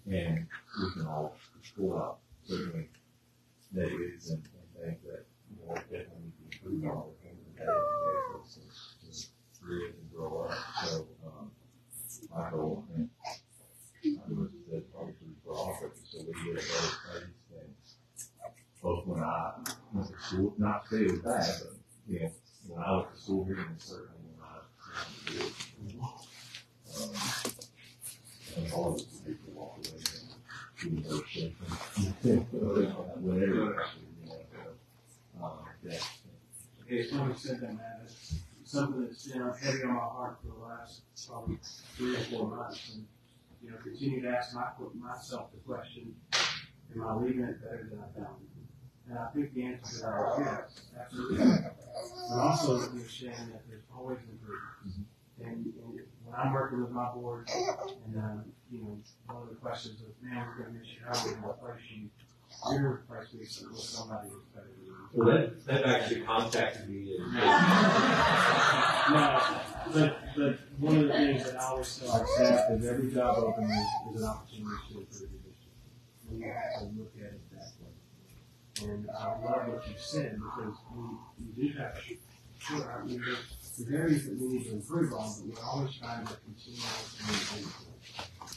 And we can all pull out certainly negatives and things that definitely need to improve on at the end of the day for us to live and grow up. So, my goal, and I was that probably for office, so we get a better place than both when I went to school, not to say it was bad, but when I went to school here, and certainly when I did, and all of the people walk away and do their shit, whatever. It's funny you said that, man. It's something that's been heavy on my heart for the last probably 3 or 4 months, and continue to ask myself the question: am I leaving it better than I found it? And I think the answer to that is yes, absolutely. But also understand that there's always improvement. And when I'm working with my board, and one of the questions is, man, we're going to miss you. How are we going to replace you? You're going to replace me with somebody who's better than you. Well, that actually contacted me. No, but one of the things that I always tell our staff is every job opening is an opportunity to improve the district. We have to look at it that way. And I love what you said, because we do have to. Sure, I mean, there's areas that we need to improve on, but we're always trying to continue to improve.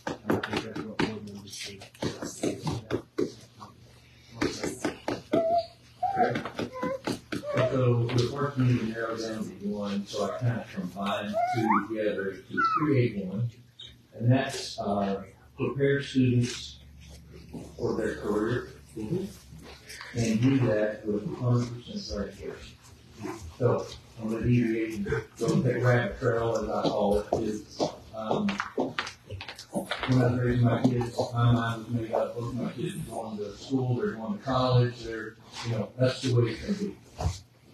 And I think that's what board members should do. Okay. So the first meeting narrowed down to one, so I kind of combined 2 together to create one. And that's prepare students for their career and do that with 100% certification. So I'm going to deviate and go take a rabbit trail, as I call it. When I was raising my kids, my mind was made up. Both my kids are going to school, they're going to college, that's the way it's going to be.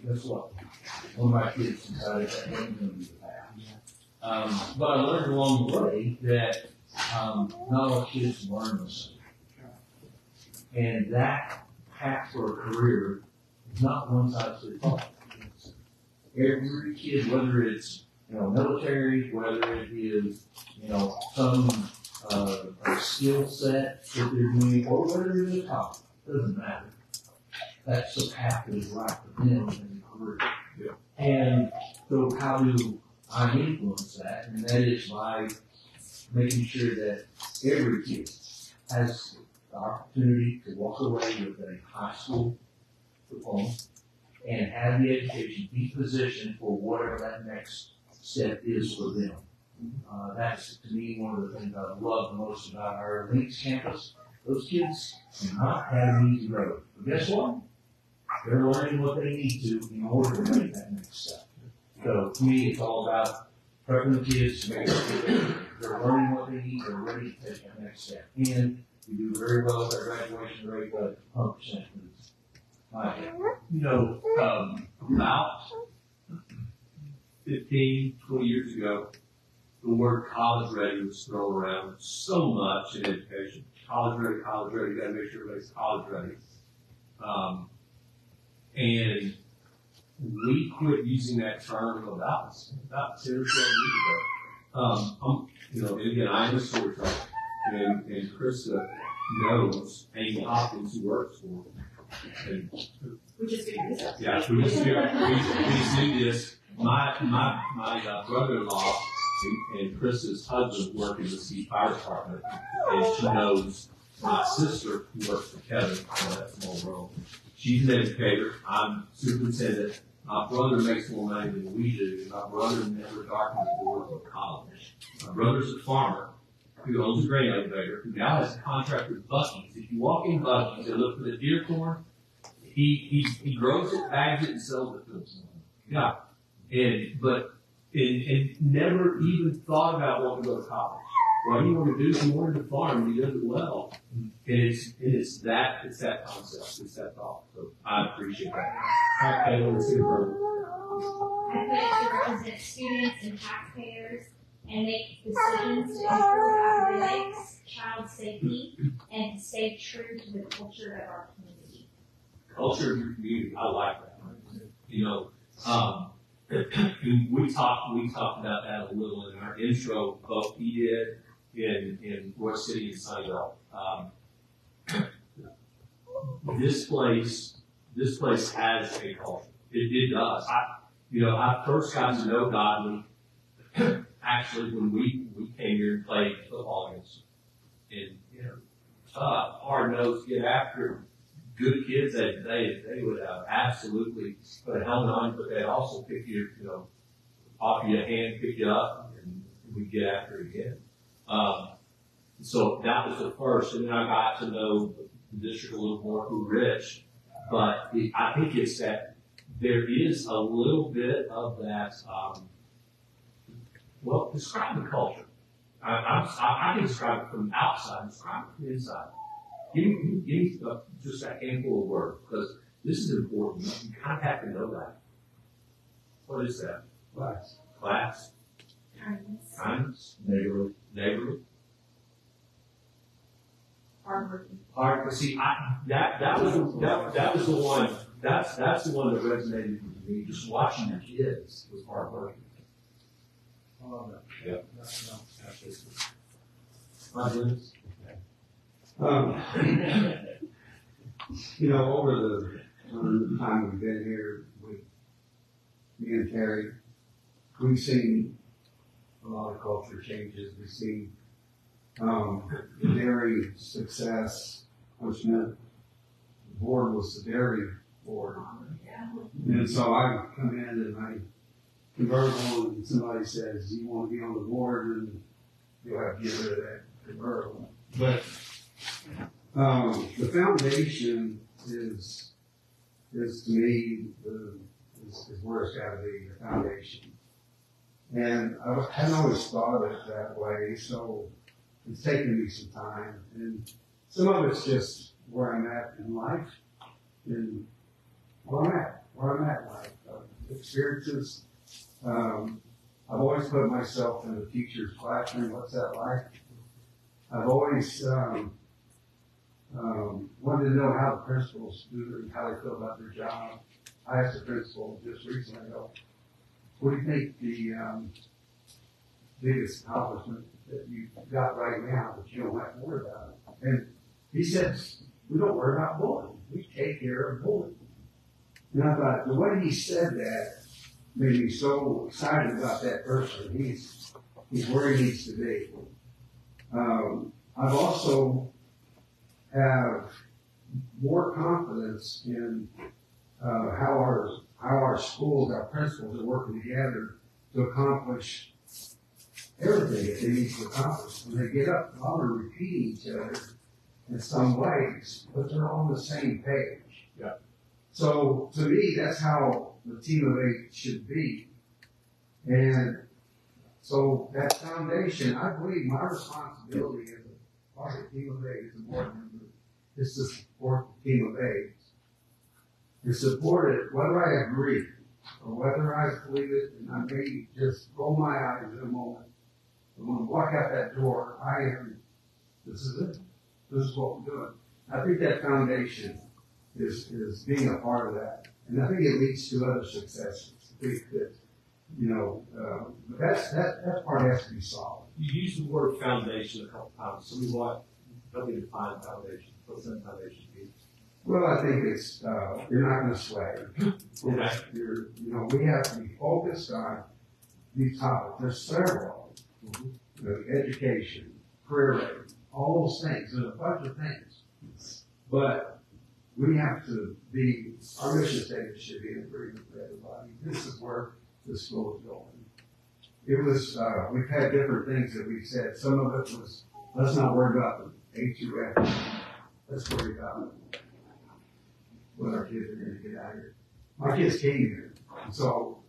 Guess what? One of my kids decided that wasn't going to be the path. But I learned along the way that not all kids learn the same. And that path for a career is not one size fits all. Every kid, whether it's military, whether it is some a skill set that they're doing, or whether they're in the top, doesn't matter. That's the path that is right for them in the career. Yeah. And so how do I influence that? And that is by making sure that every kid has the opportunity to walk away with a high school diploma and have the education be positioned for whatever that next step is for them. That's, to me, one of the things I love the most about our Links campus. Those kids do not have an easy road. But guess what? They're learning what they need to in order to make that next step. So to me, it's all about prepping the kids to make sure they're learning what they need, they're ready to take that next step. And we do very well with our graduation rate, but 100% is my You know, about 15, 20 years ago, the word college ready was thrown around so much in education. College ready, you gotta make sure everybody's college ready. And we quit using that term about 10 or 12 years ago. You know, and again, I'm a storyteller, and Krista knows Amy Hopkins, who works for her. And We just figured this out. yeah, we just do this. My brother-in-law and Chris's husband work in the Mesquite Fire Department, and she knows my sister who works for Kevin in that small world. She's an educator. I'm superintendent. My brother makes more money than we do. My brother never darkened the doors of college. My brother's a farmer who owns a grain elevator, who now has a contract with Buc-ee's. If you walk in Buc-ee's and look for the deer corn, he grows it, bags it, and sells it to us. Yeah. And never even thought about wanting to go to college. What you want to do is you want to farm, and he does it well. And it's that concept, it's that thought. So I appreciate that. All right, Taylor, let's see further. I pledge to represent students and taxpayers and make decisions to improve athletics, child safety, and to stay true to the culture of our community. Culture of your community, I like that. You know, we talked about that a little in our intro, both he did in Roy City and Sunnyvale. This place has a culture. It does. I first got to know Godley actually when we came here and played football against him. And hard-nosed, get after good kids. They would absolutely put a helmet on, but they'd also pick you, off your hand, pick you up, and we'd get after it again. So that was the first, and then I got to know the district a little more through Rich. But I think it's that there is a little bit of that. Describe the culture. I can describe it from the outside. Describe it from the inside. Give me just a handful of words, because this is important. You kind of have to know that. What is that? Class. Kindness. Neighborly. Hard. See, that was the one. That's the one that resonated with me. Just watching the kids was hard working. I love that. Yeah. Absolutely. My goodness. Over the time we've been here, me and Terry, we've seen a lot of culture changes. We've seen the dairy success, which meant the board was the dairy board. And so I come in and I convertible, and somebody says, "You want to be on the board?" and you'll have to get rid of that convertible. But the foundation is to me is where it's got to be, the foundation. And I hadn't always thought of it that way, so it's taken me some time. And some of it's just where I'm at in life, and where I'm at in life, experiences. I've always put myself in the teacher's classroom. What's that like? I've always wanted to know how the principals do it, how they feel about their job. I asked the principal just recently, what do you think the biggest accomplishment that you've got right now that you don't have to worry about. And he said, we don't worry about bullying. We take care of bullying. And I thought, the way he said that made me so excited about that person. He's where he needs to be. I've also have more confidence in how our schools, our principals are working together to accomplish everything that they need to accomplish. When they get up, all are repeating each other in some ways, but they're on the same page. Yeah. So to me, that's how the team of 8 should be. And so that foundation, I believe my responsibility as a part of the team of 8 as a board member is to support the team of 8. To support it, whether I agree or whether I believe it, and I may just roll my eyes in a moment. But when I walk out that door, this is it. This is what we're doing. I think that foundation is being a part of that. And I think it leads to other successes. I think that, but that part has to be solid. You use the word foundation a couple times. So help me define foundation. What's that foundation mean? Well, I think it's, you're not going to sway. Okay. We have to be focused on these topics. There's several. Education, career rating, all those things. There's a bunch of things. But we have to be, our mission statement should be in agreement with everybody. This is where the school is going. It was, we've had different things that we've said. Some of it was, let's not worry about the HUF. Let's worry about what our kids are going to get out of here. My kids came here. And so,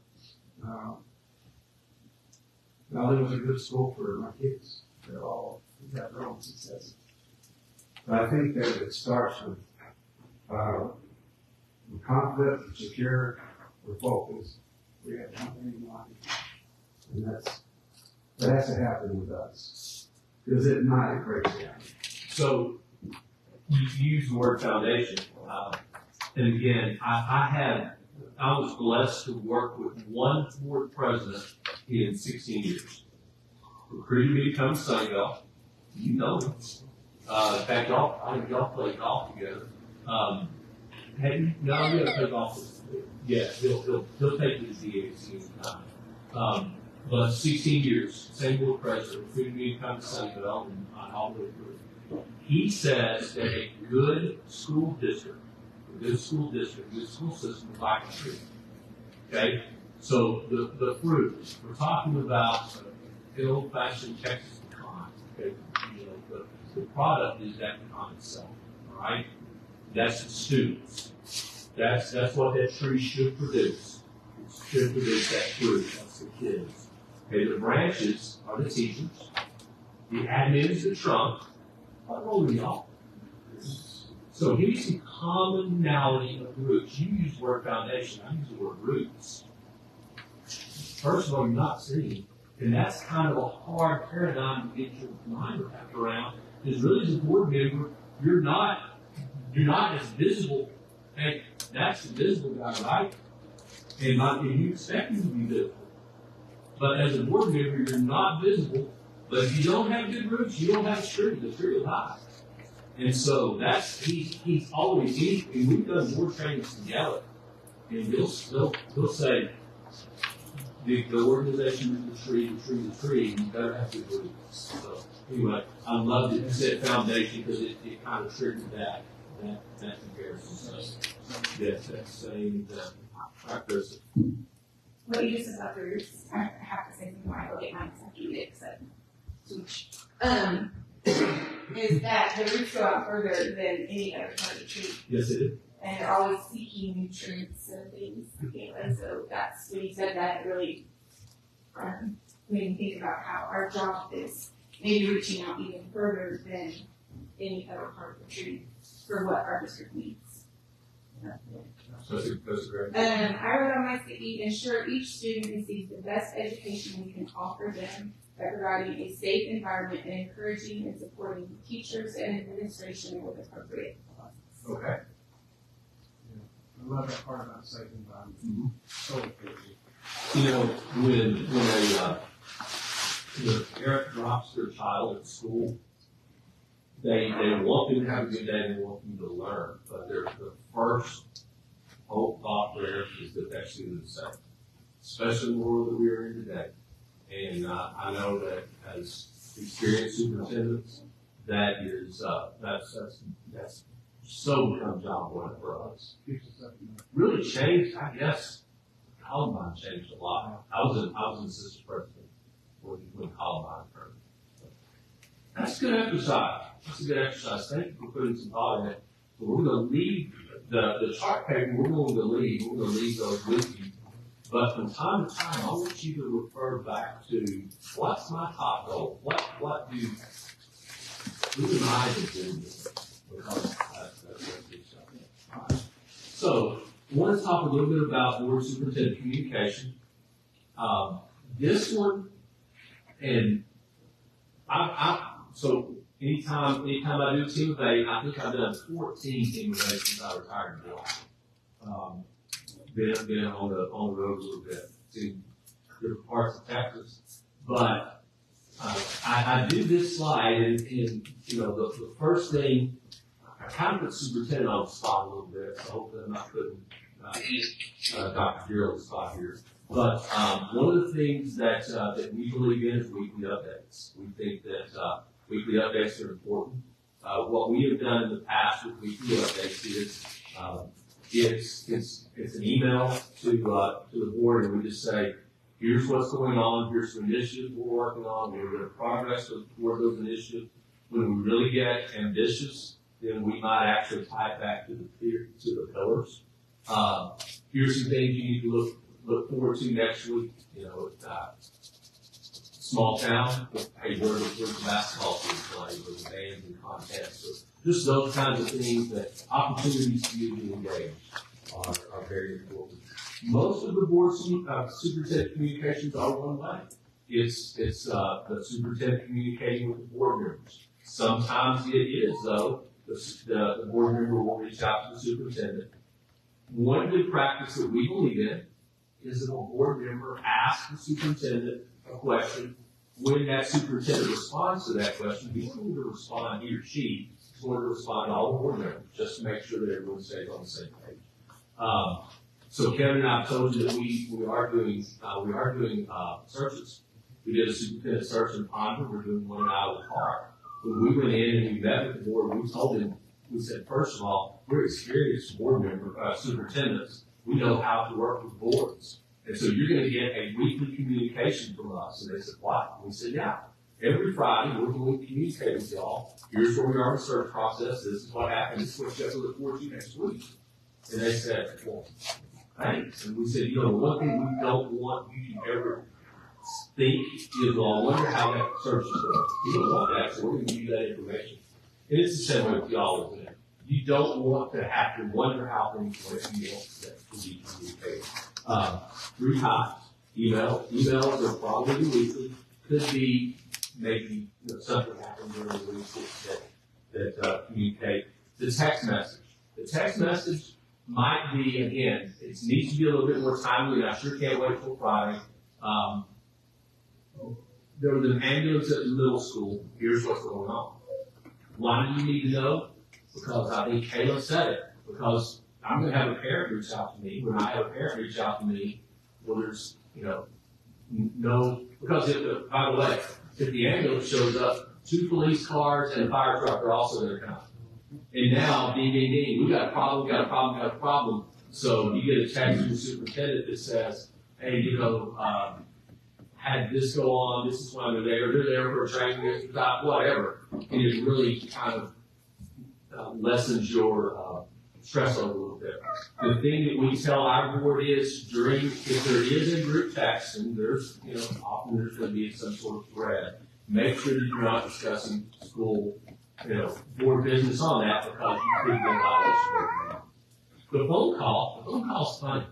Godley was a good school for my kids. They've got their own successes. But I think that it starts with we're confident, we're secure, we're focused, we have nothing in mind. And that has to happen with us. Because it not, it breaks down. So you use the word foundation. And again, I was blessed to work with one board president in 16 years. Recruited me to come to Sunnyvale. You know him. In fact, I think y'all play golf together. Have you? No, we haven't played golf with him. Yeah, he'll take me to the AAC. But 16 years, same board president, recruited me to come to Sunnyvale, and all the way through. He says that a good school district, good school system is like a tree. Okay? So the fruit, we're talking about an old-fashioned Texas pecan. Okay? The product is that pecan itself. All right? That's the students. That's what that tree should produce. It should produce that fruit. That's the kids. Okay, the branches are the teachers. The admin is the trunk. What role are y'all? So give me some commonality of roots. You use the word foundation. I use the word roots. First of all, you're not seeing. And that's kind of a hard paradigm to get your mind wrapped around. Because really, as a board member, you're not as visible. Hey, that's the visible guy, right? And you expect him to be visible. But as a board member, you're not visible. But if you don't have good roots, you don't have a tree. The tree will die. And so he's always, and we've done board trainings together. And he'll say, the organization is the tree, and you better have good roots. So anyway, I love that you said foundation because it kind of triggered that comparison. So yes, that's saying that. All right, Chris. What you just said about the roots, I have to say something when I go get mine because I have to eat it because is that the roots go out further than any other part of the tree. Yes, it is. And they're always seeking nutrients and things. And so that's, when you said that, it really made me think about how our job is maybe reaching out even further than any other part of the tree for what our district needs. That's great. I wrote on my CV, ensure each student receives the best education we can offer them by providing a safe environment and encouraging and supporting teachers and administration with appropriate funds. Okay. I love that part about safe environment. Mm-hmm. So important. When the parent drops their child at school, they want them to have a good day, they want them to learn, but the first hope, thought, prayer is that that student is safe, especially in the world that we are in today. And I know that as experienced superintendents, that is that's so become job one for us. Really changed, I guess. Columbine changed a lot. I was an assistant president when Columbine occurred. That's good exercise. That's a good exercise. Thank you for putting some thought in it. So we're going to leave the chart paper. We're going to leave those with you. But from time to time, I want you to refer back to what's my top goal? What do who am I to do this? Because that's good stuff. All right. So I want to talk a little bit about board superintendent communication. This one, and so anytime I do team evade, I think I've done 14 team evades since I retired. Been on the road a little bit, seen different parts of Texas, but I do this slide, and you know the first thing I kind of put superintendent on the spot a little bit, so hopefully I'm not putting Dr. Gerald on the spot here. But one of the things that we believe in is weekly updates. We think that weekly updates are important. What we have done in the past with weekly updates is it's an email to the board, and we just say, here's what's going on, here's some initiatives we're working on, we're going to progress toward those initiatives. When we really get ambitious, then we might actually tie it back to the pillars. Here's some things you need to look forward to next week. You know, small town, hey, where's the basketball team playing, where's the bands and contests. So just those kinds of things, that opportunities for you to engage are very important. Most of the board superintendent communications are one way. It's the superintendent communicating with the board members. Sometimes it is, though, the board member will reach out to the superintendent. One good practice that we believe in is that a board member asks the superintendent a question. When that superintendent responds to that question, he's going to respond, he or she is going to respond to all the board members, just to make sure that everyone stays on the same page. So Kevin and I told you that we are doing searches. We did a superintendent search in Ponder. We're doing one in Iowa Park. When we went in and we met with the board, we told them, we said, first of all, we're experienced board superintendents. We know how to work with boards. And so you're going to get a weekly communication from us. And they said, what? And we said, yeah. Every Friday, we're going to communicate with y'all. Here's where we are in the search process. This is what happened. This is what you have to look forward to next week. And they said, well, thanks. And we said, you know, one thing we don't want you to ever think is, well, I wonder how that search is going. You don't want that, so we're going to give you that information. And it's the same way with y'all, isn't it? You don't want to have to wonder how things went if you want that to be communicated. 3 times. Emails are probably weekly. Could be maybe something happened during the week that communicate. The text message. The text message might be, again, it needs to be a little bit more timely, and I sure can't wait till Friday. There was an ambulance at the middle school. Here's what's going on. Why do you need to know? Because I think Kayla said it. Because I'm going to have a parent reach out to me. When I have a parent reach out to me, well, there's, no, because by the way, if the ambulance shows up, 2 police cars and a fire truck are also going to come. And now, ding, ding, ding, we got a problem. So you get a text from the superintendent that says, hey, had this go on, this is why they're there for a training exercise, whatever. And it really kind of lessens your stress over a little bit. The thing that we tell our board is if there is a group text, and there's, often there's going to be some sort of thread, make sure that you're not discussing school, board business on that, because you could get a violation. The phone call's funny.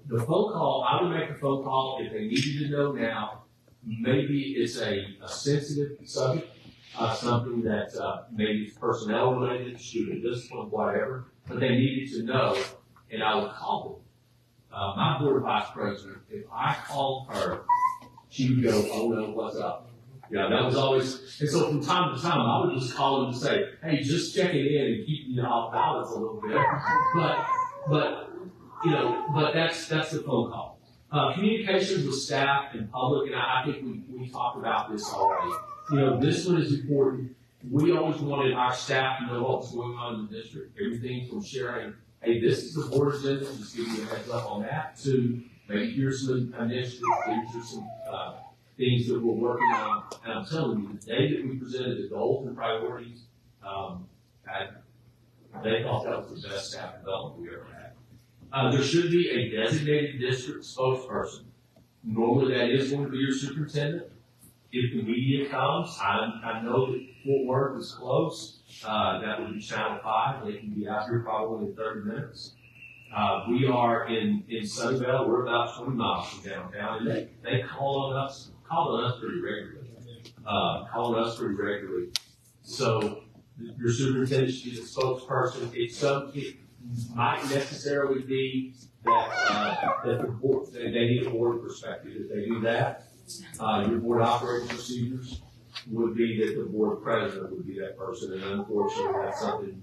The phone call, I would make a phone call if they needed to know now. Maybe it's a sensitive subject, something that maybe is personnel related, student discipline, whatever, but they needed to know, and I would call them. My board vice president, if I called her she would go, "Oh no, what's up?" Yeah, that was always, and so from time to time, I would just call them and say, "Hey, just checking in and keeping you off balance a little bit." But that's the phone call. Communications with staff and public, and I think we talked about this already. This one is important. We always wanted our staff to know what was going on in the district. Everything from sharing, "Hey, this is the board agenda," just give you a heads up on that, to maybe here's some initiatives, here's some things that we're working on. And I'm telling you, the day that we presented the goals and priorities, they thought that was the best staff development we ever had. There should be a designated district spokesperson. Normally that is going to be your superintendent. If the media comes, I know that Fort Worth is close. That would be Channel 5. They can be out here probably in 30 minutes. We are in Sunnyvale. We're about 20 miles from downtown, and they call on us pretty regularly. So your superintendent should be the spokesperson. It might necessarily be that the board, they need a board perspective. If they do that, your board operating procedures would be that the board president would be that person. And unfortunately, that's something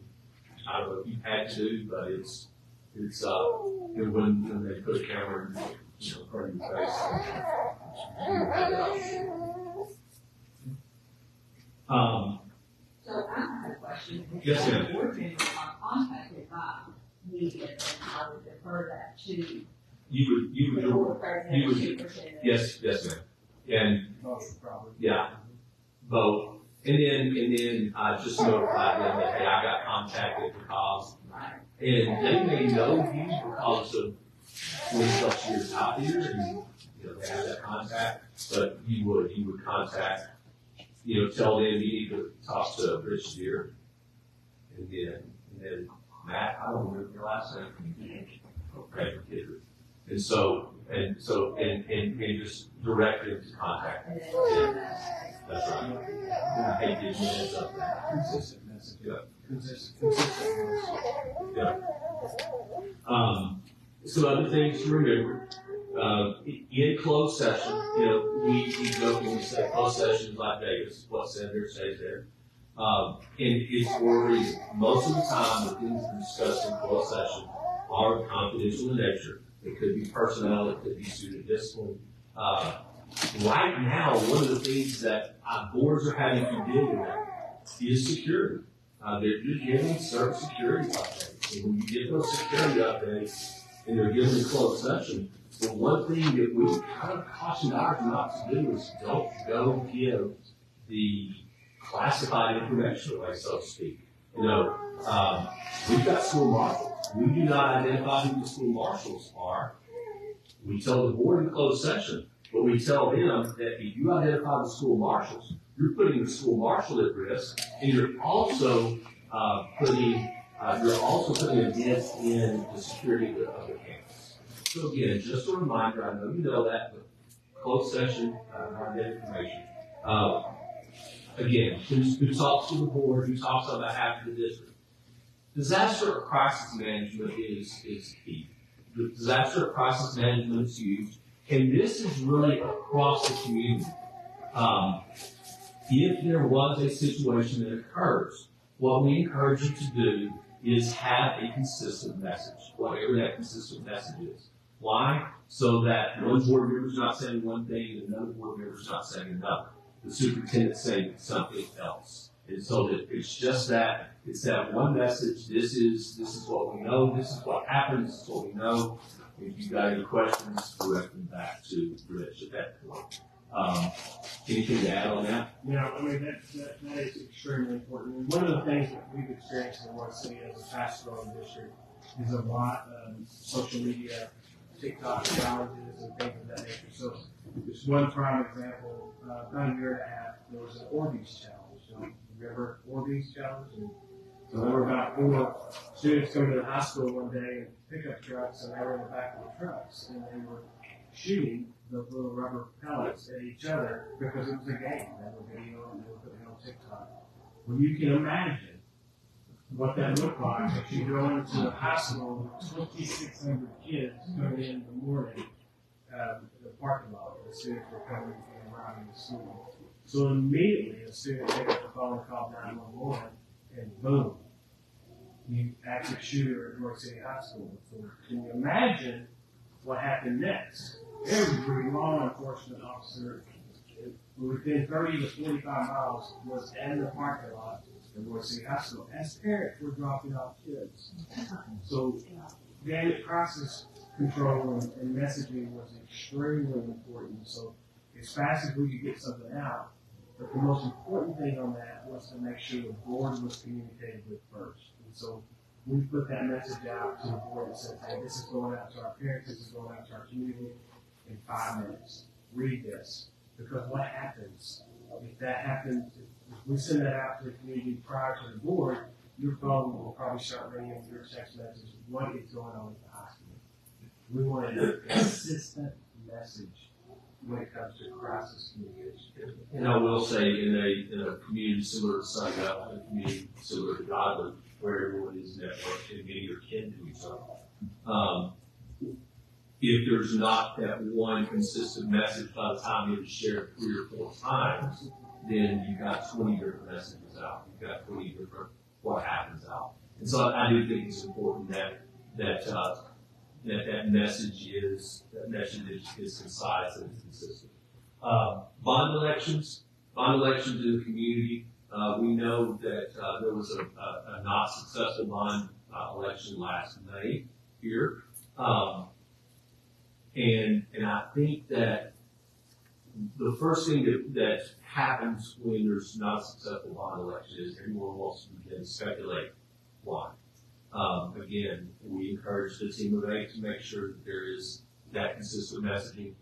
I don't know if you had to do, but it's when they put a camera in front of your face. So I have a question. Yes, ma'am. If board members are contacted by media, then I would defer that to You the board president or superintendent. yes, ma'am. And yeah, both. And then just notify them that, hey, I got contacted because, and they may know you because of 20+ years out here, and they have that contact. But you would contact, tell them you need to talk to Rich Deere, and then Matt. I don't remember your last name. Okay, and just direct them to contact. That's right. Hey, did you heads up that? Consistent message. Yeah. Consistent. Yeah. So other things to remember, in closed session, we jokingly say closed session is like Vegas. What's in there stays there. And it's for a reason. Most of the time, the things we discuss in closed session are confidential in nature. It could be personnel, it could be student discipline. Right now, one of the things that boards are having to deal with is security. You're giving certain security updates. And when you get those security updates and they're given a closed session, the one thing that we kind of caution ours not to do is don't go give the classified information away, so to speak. We've got school marshals. We do not identify who the school marshals are. We tell the board in closed session, but we tell them that if you identify the school marshals, you're putting the school marshal at risk, and you're also putting a dent in the security of the campus. So again, just a reminder, I know you know that, but closed session, not that information. Again, who talks to the board, who talks on behalf of the district. Disaster or crisis management is key. The disaster or crisis management is huge, and this is really across the community. If there was a situation that occurs, what we encourage you to do is have a consistent message, whatever that consistent message is. Why? So that one board member is not saying one thing and another board member is not saying another. The superintendent saying something else. And so that it's just that, it's that one message. This is what we know. This is what happened. This is what we know. If you've got any questions, direct them back to Rich at that point. Anything to add on that? Yeah, I mean, that is extremely important. And one of the things that we've experienced in North City as a fast-growing district is a lot of social media, TikTok challenges and things of that nature. So just one prime example, about a year and a half, there was an Orbeez challenge. Remember Orbeez challenge? So there were about 4 students coming to the high school one day in pickup trucks, and they were in the back of the trucks, and they were shooting the little rubber pellets at each other because it was a game. They were videoing and they were putting it on TikTok. Well, you can imagine what that looked like if you go into a high school with 2,600 kids coming in the morning, the parking lot where the students were coming and arriving to school. So immediately, a student picked up the phone and called 911, and boom, you active shooter at North City High School. So can you imagine what happened next? Every law enforcement officer within 30 to 45 miles was in the parking lot at North City High School as parents were dropping off kids. So dynamic crisis control and messaging was extremely important. So as fast as we could get something out, but the most important thing on that was to make sure the board was communicated with first. And so we put that message out to the board and said, hey, this is going out to our parents, this is going out to our community in 5 minutes. Read this. Because what happens, if that happens, if we send that out to the community prior to the board, your phone will probably start ringing with your text message, what is going on at the high school. We want a consistent message when it comes to crisis communication. And I will say, in a community similar to Sunbelt, a community similar to Godley, where everyone is networked and many are kin to each other, if there's not that one consistent message by the time it is shared 3 or 4 times, then you've got 20 different messages out. You've got 20 different what happens out. And so I do think it's important that message is concise and consistent. Bond elections in the community. We know that there was a not successful bond election last May here. And I think that the first thing that happens when there's not a successful bond election is everyone wants to begin to speculate why. Again, we encourage the team of 8 to make sure that there is that consistent messaging,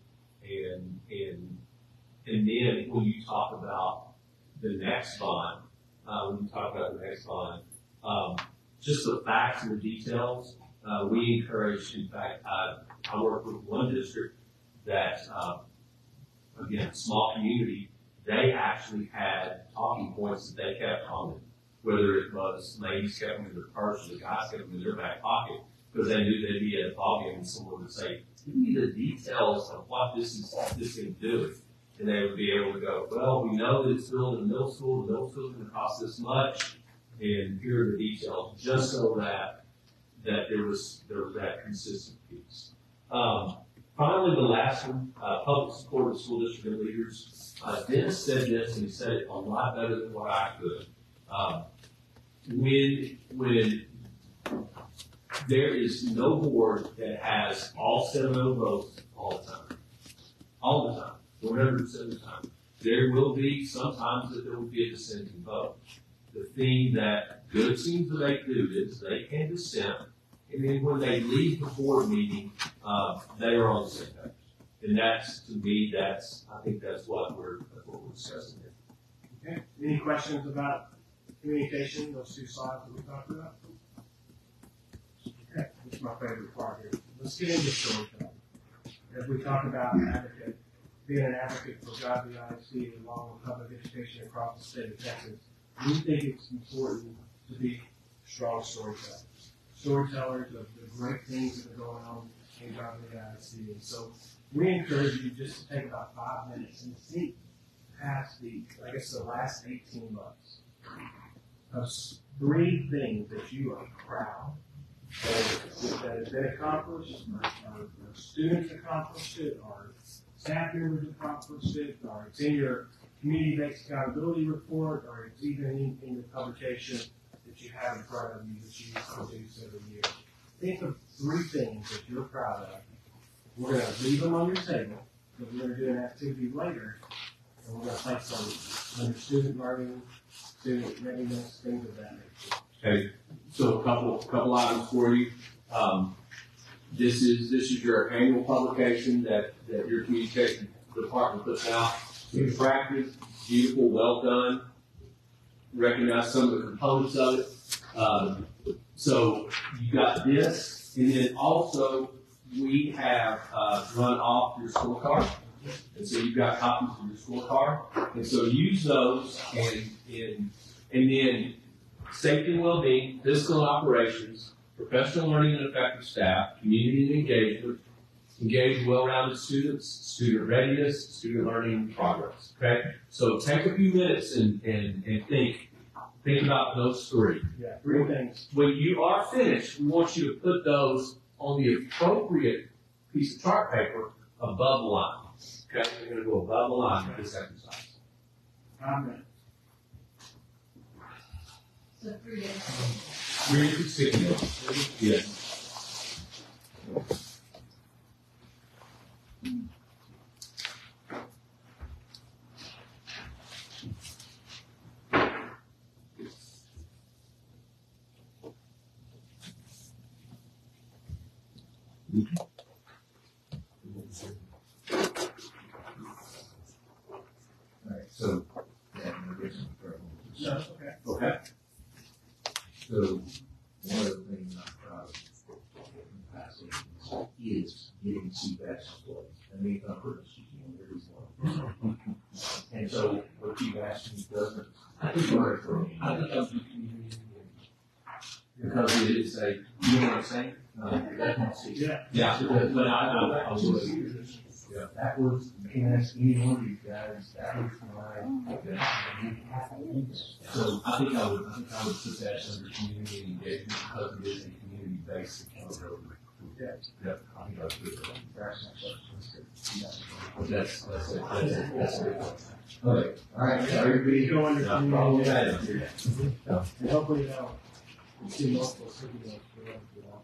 and then when you talk about the next bond, just the facts and the details, we encourage. In fact, I work with one district that, again, small community, they actually had talking points that they kept on them. Whether it was ladies kept them in their purse or the guys kept them in their back pocket, because they knew they'd be at a ball game and someone would say, give me the details of what this thing doing. And they would be able to go, well, we know that it's built in the middle school is going to cost this much, and here are the details, just so that there was that consistent piece. Finally, the last one, public support of school district and leaders. Dennis said this, and he said it a lot better than what I could. When there is no board that has all 7 votes all the time, 100% of the time, there will be sometimes that there will be a dissenting vote. The thing that good teams of 8 do is they can dissent, and then when they leave the board meeting, they are on the same page. And that's, to me, I think that's what we're discussing here. Okay. Any questions about communication, those 2 slides that we talked about? Okay, this is my favorite part here. Let's get into storytelling. As we talk about being an advocate for Godley ISD along with public education across the state of Texas, we think it's important to be strong storytellers. Storytellers of the great things that are going on in Godley ISD. And so we encourage you just to take about 5 minutes and think past the last 18 months of 3 things that you are proud of that have been accomplished, our students accomplished it, our staff members accomplished it, or it's in your community-based accountability report, or it's even in the publication that you have in front of you that you produce every year. Think of 3 things that you're proud of. We're going to leave them on your table, because we're going to do an activity later, and we're going to place them under student learning, student readiness, things of that nature. Okay, so a couple items for you. This is your annual publication that your communication department puts out. It's attractive, beautiful, well done. Recognize some of the components of it. So you got this, and then also we have run off your scorecard, and so you've got copies of your scorecard, and so use those, and then safety and well-being, physical operations, professional learning and effective staff, community and engagement, engage well-rounded students, student readiness, student learning progress. Okay? So take a few minutes and think about those three. Yeah, three things. When you are finished, we want you to put those on the appropriate piece of chart paper above the line. Okay? We're going to go above the line with this exercise. Amen. So 3 days. Read your sticky notes. Yes. Alright, so, yeah, No, okay. okay. So, one of the things I'm proud of in the past is getting feedback support. I mean, I'm pretty sure every one. And so, what you've asked me doesn't, I think, work for me. I think that's because it is a, you know what I'm saying? Yeah. Yeah. But I was, yeah, that was, you can ask any one of you guys, that was my, so I think I would put that under community engagement because it is a community-based accountability. Yeah. Yep, I think I would put that. That's it. Okay, all right, everybody. Go under No community problem with engagement. that. And hopefully they'll see multiple city notes for them to do that.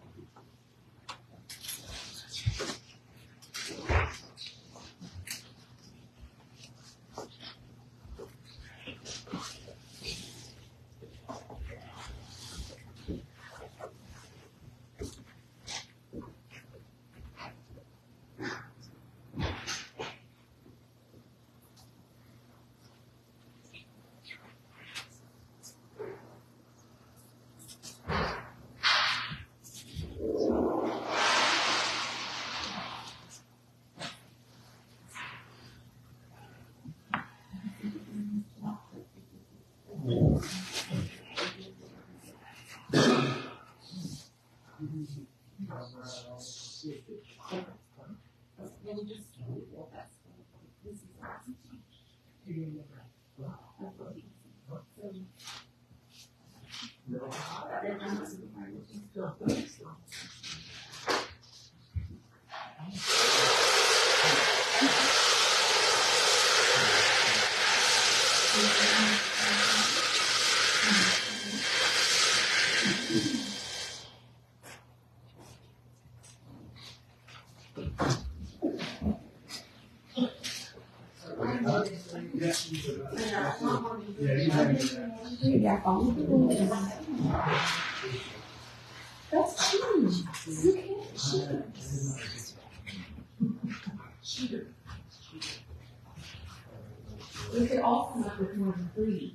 That's cheating. You can't cheat. We could all come up with more than 3.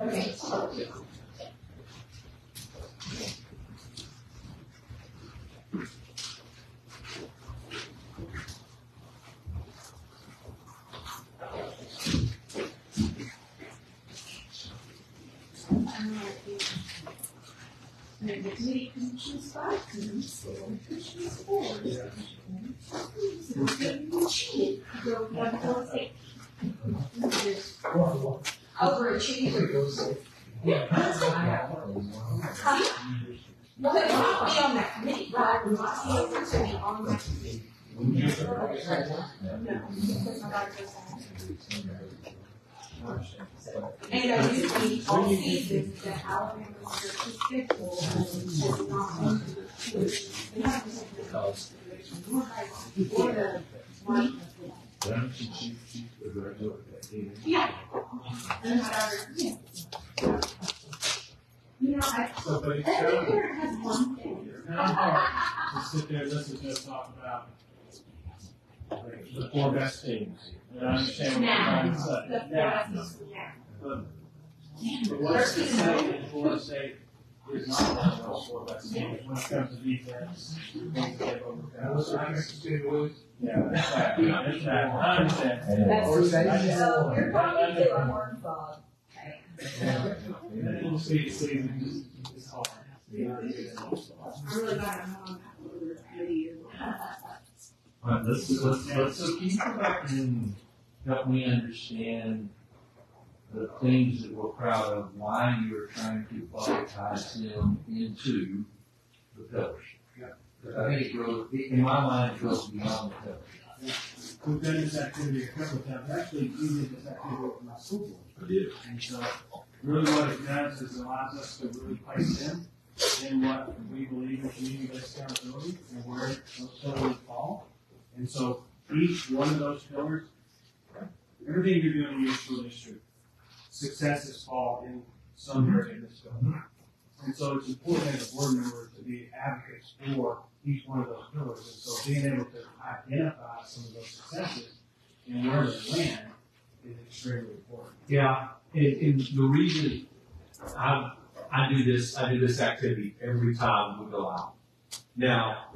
Okay. The committee can choose 5 teams, or we can choose 4. Overachievers. Well, they might be on that committee, right? We might be able to be on that committee. And usually all seasons, the Alabama schedule is not on yeah. You know, I think there has one thing. not hard to sit there and listen to us talk about the four best teams. And I understand what you're trying to say. But what's to say that Florida State is not one of those four best teams when it comes to defense? Things that they've overcome. Yeah, exactly. Exactly. I understand. So you're talking to a horn frog. We'll see, it's hard. I'm really glad I'm on that committee. All right, so can you go back and help me understand the things that we're proud of, why you're trying to baptize them into the fellowship? Because I think it goes, in my mind, it goes beyond the fellowship. We've done this activity a couple of times. Actually, we did this activity with my school board. I did. And so, really what it does is it allows us to really place them in what we believe in community-based accountability and where those pillars fall. And so, each one of those pillars, everything you're doing in your school district, successes fall in some area of this pillar. And so, it's important as a board member to be advocates for each one of those pillars. And so, being able to identify some of those successes and where they land is extremely important. Yeah, and the reason I do this activity every time we go out. Now,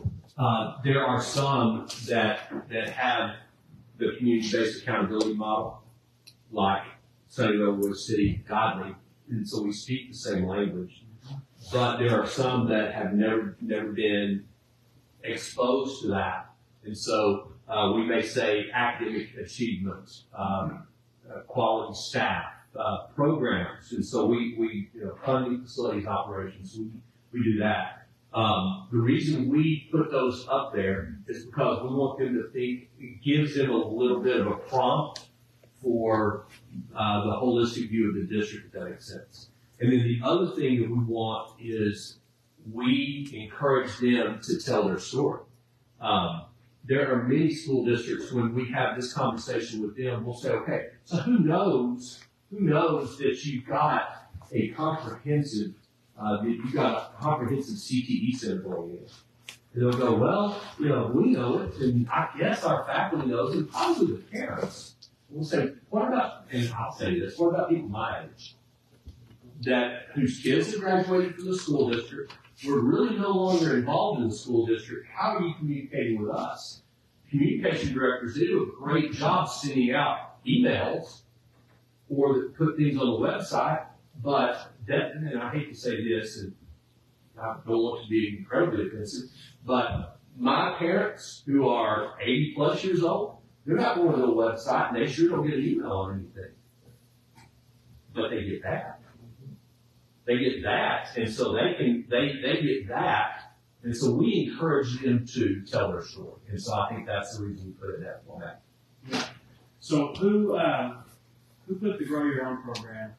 there are some that have the community-based accountability model, like Sunny Levelwood City, Godley, and so we speak the same language. But there are some that have never been exposed to that, and so we may say academic achievements, quality staff, programs, and so we funding facilities operations, we do that. The reason we put those up there is because we want them to think, it gives them a little bit of a prompt for the holistic view of the district, if that makes sense. And then the other thing that we want is we encourage them to tell their story. There are many school districts, when we have this conversation with them, we'll say, okay, so who knows that you've got a comprehensive CTE center going in? And they'll go, well, we know it, and I guess our faculty knows it, probably the parents. We'll say, what about, and I'll say this, what about people my age? Whose kids have graduated from the school district, we're really no longer involved in the school district. How are you communicating with us? Communication directors, they do a great job sending out emails or put things on the website, but and I hate to say this, and I don't want to be incredibly offensive, but my parents who are 80 plus years old, they're not going to the website and they sure don't get an email or anything. But they get that. They get that, and so they get that, and so we encourage them to tell their story, and so I think that's the reason we put it that format. Yeah. So who put the Grow Your Own program?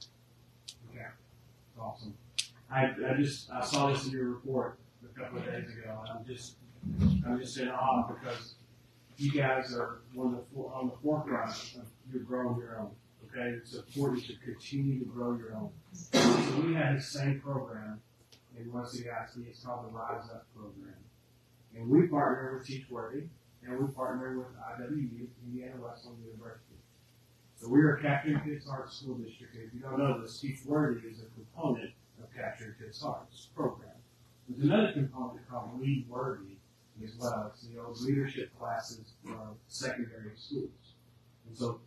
Okay, awesome. I saw this in your report a couple of days ago, and I'm just in awe because you guys are on the forefront of your growing your own. Okay, it's important to continue to grow your own. So we had the same program in West ISD. It's called the Rise Up program, and we partner with Teach Worthy, and we partner with IWU, Indiana Wesleyan University. So we are Capturing Kids Hearts School District. If you don't know this, Teach Worthy is a component of Capturing Kids Hearts program. There's another component called Lead Worthy as well. It's the old leadership classes for secondary schools, and so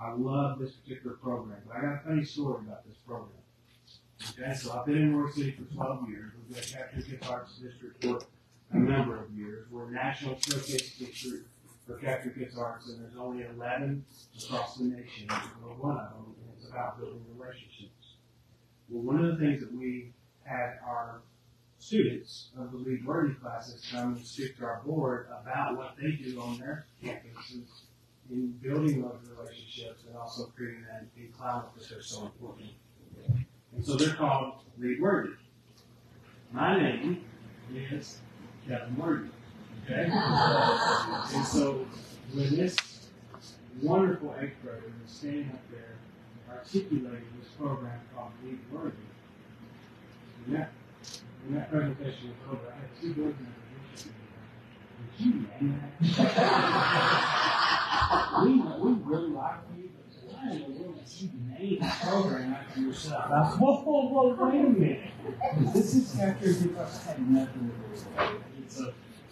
I love this particular program, but I got a funny story about this program. Okay, so I've been in North City for 12 years. We've been Capturing Kids Hearts District for a number of years. We're a national showcase district for Capturing Kids Hearts, and there's only 11 across the nation. We're one of them, and it's about building relationships. Well, one of the things that we had our students of the Lead Worthy classes come and speak to our board about what they do on their campuses in building those relationships and also creating that in climate that they're so important. And so they're called Lead Worthy. My name is Kevin Worthy. Okay? And so when this wonderful eighth grader is standing up there articulating this program called Lead Worthy, In that presentation was over, I had 2 board members. Did you name that? we really like you, but why in the world did you name the program after yourself? I said, whoa, wait a minute. This is after because I had nothing to do with it. So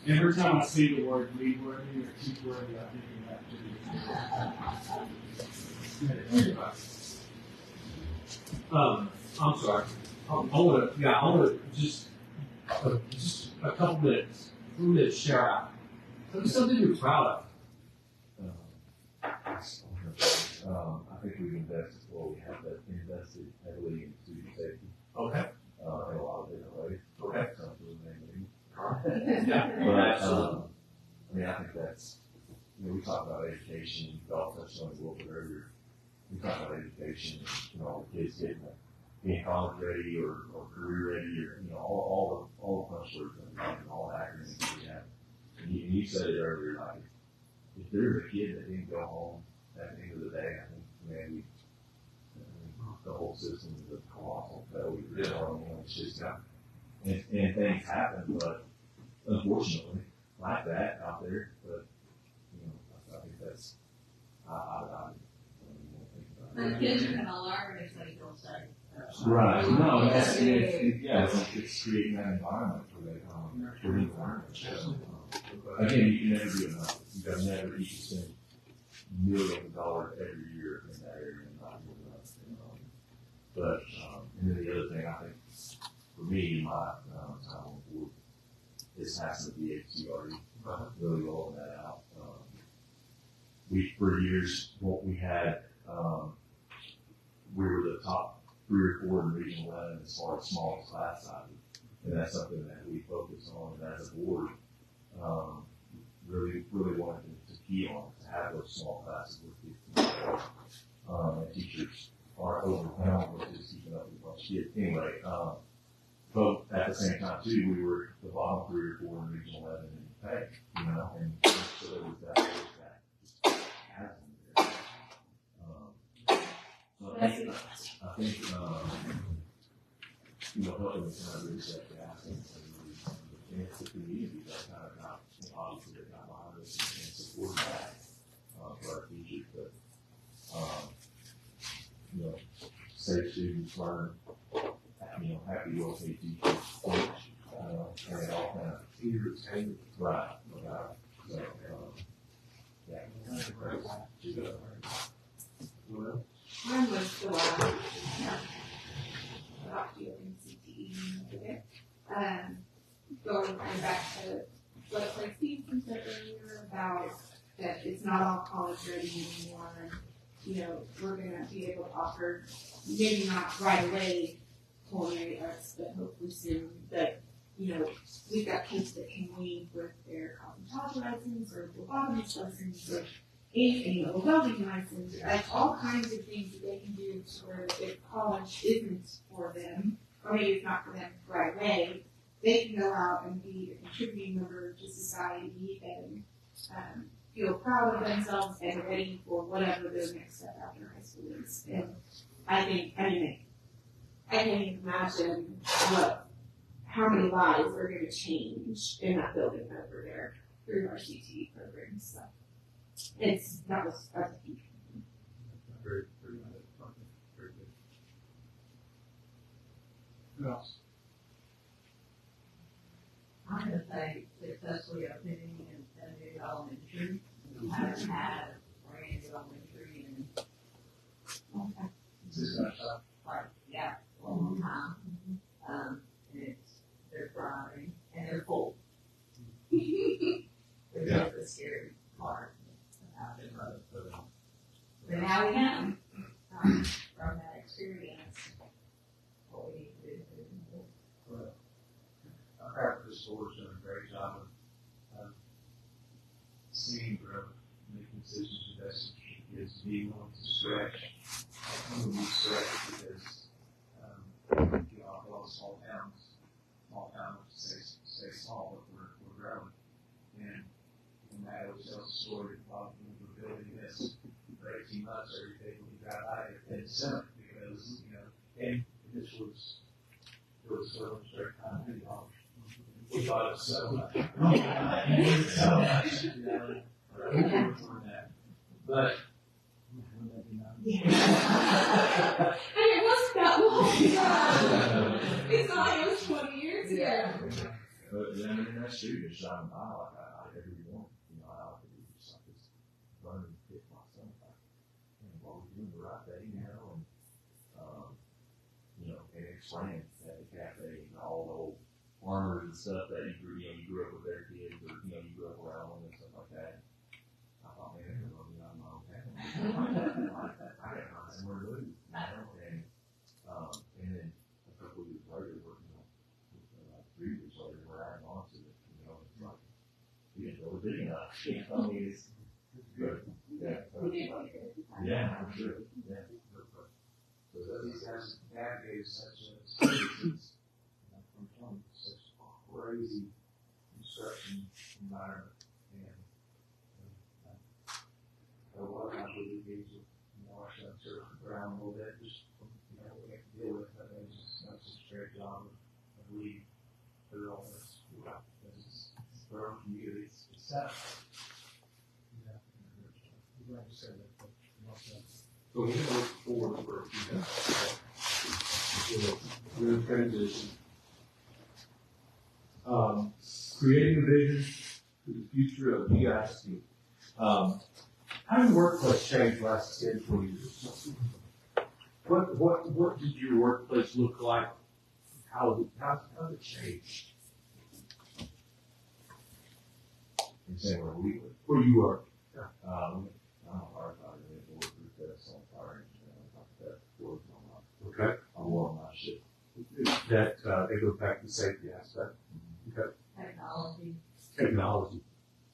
every time I see the word lead worthy or teach worthy, I think of that too. I'm sorry. I want to just a couple minutes. 2 minutes, share out. Something you're proud I think we've invested, we have invested heavily in student safety. of. Okay. In a lot of different ways. Okay. Some of the main Yeah. But, I think that's, we talk about education, you all touched on it a little bit earlier. We talk about education, kids being college ready or career ready or, all the punch words and all the acronyms that we have. And you said it earlier, like, if there's a kid that didn't go home at the end of the day, I think, man, the whole system is a colossal failure. It's just, and things happen, but unfortunately, like that out there, but, I think that's, The kids are gonna learn if they don't study. Right. No, it's creating that environment for the learning. Again, you can never do enough. You can never, you can spend millions of dollars every year in that area and not do enough. But, and then the other thing I think, for me, my time on board, is passing the DHCRE, really rolling that out. For years, what we had, we were the top 3 or 4 in Region 11 as far as small class sizes. And that's something that we focus on, and as a board, really wanted to key on, to have those small classes with kids. And teachers are overwhelmed with just keeping up with a bunch of kids. Anyway, but at the same time, too, we were the bottom 3 or 4 in Region 11 in pay, and so there was that just chasm there. So I think, helping us kind of reach that gap and it's the community that kind of got, obviously, that got behind us and supported that for our teachers. But, safe students learn, happy, okay teachers, and it all kind of, right. So, Well, mine was the last, about you in CTE. Going back to what like Steve said earlier about that it's not all college ready anymore, and we're gonna be able to offer maybe not right away culinary arts, but hopefully soon. But we've got kids that can leave with their cosmetology license or phlebotomist license or a welding license, like all kinds of things that they can do to where if college isn't for them, or maybe it's not for them right away, they can go out and be a contributing member to society and feel proud of themselves and ready for whatever their next step after high school is. And I can't even imagine how many lives are going to change in that building over there through our CTE programs. So that's a huge. Very good. Who else? I'm gonna say successfully opening a new elementary. We haven't had a brand new elementary in a long time. And they're thriving and they're full. Which is the scary part about it. But now we know from that experience what we need to do. Our practice stores done a great job of seeing growth, making decisions with us, kids being willing to stretch. We stretch because, all the small towns stay small, but we're growing. And Matt always tells the story about when we're building this for 18 months every day when we got out in December because, and this was It was so straight time, we thought it was so much. But And it wasn't that long ago. It's not even 20 years ago. But then in that street, it's shot by like every morning. You know, I like to do just like this, burning and pick myself. And what we're doing the right thing, you know, and explain that the cafe and all the old farmers and stuff that you grew up with their kids, or you grew up around them and stuff like that. I thought, man, they're going to be on my own family. I got my somewhere to live, you know, and then a couple of years later, we're, 3 years later, we're adding on to it, you know, it's like, we didn't know it big enough, you know, I mean, it's good, yeah. Yeah, I'm sure, yeah. so these guys navigated such a such a crazy construction environment, and a lot of times we engage with, our sons are around a little bit, just, we have to deal with, but they just, that's just a great job of leading through all this. It's their own communities, it's sad. So we're going to look forward for a few minutes. We're going to transition. Creating a vision for the future of ISD. How did your workplace change the last 10, 20 years? What did your workplace look like? How did it change? And say Where you work? I'm a firefighter, and we're through tests on fire engineering, like that, working on Okay. on one of my shit. That it goes back to the safety aspect. Okay. Technology.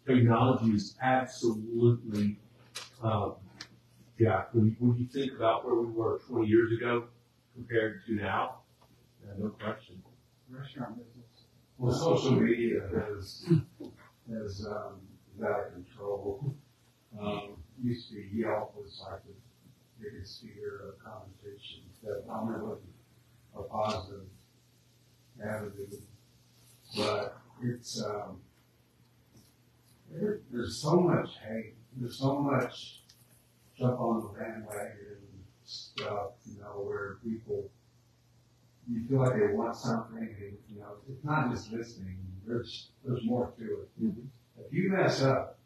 Technology is absolutely, when you think about where we were 20 years ago compared to now, no question. Restaurant business. Well, social media has out of control. Used to be Yelp was like the biggest sphere of conversation that I'm looking a positive avenue, but it's there's so much hate, there's so much jump on the bandwagon stuff, where people, you feel like they want something, and, it's not just listening, there's more to it. Mm-hmm. If you mess up,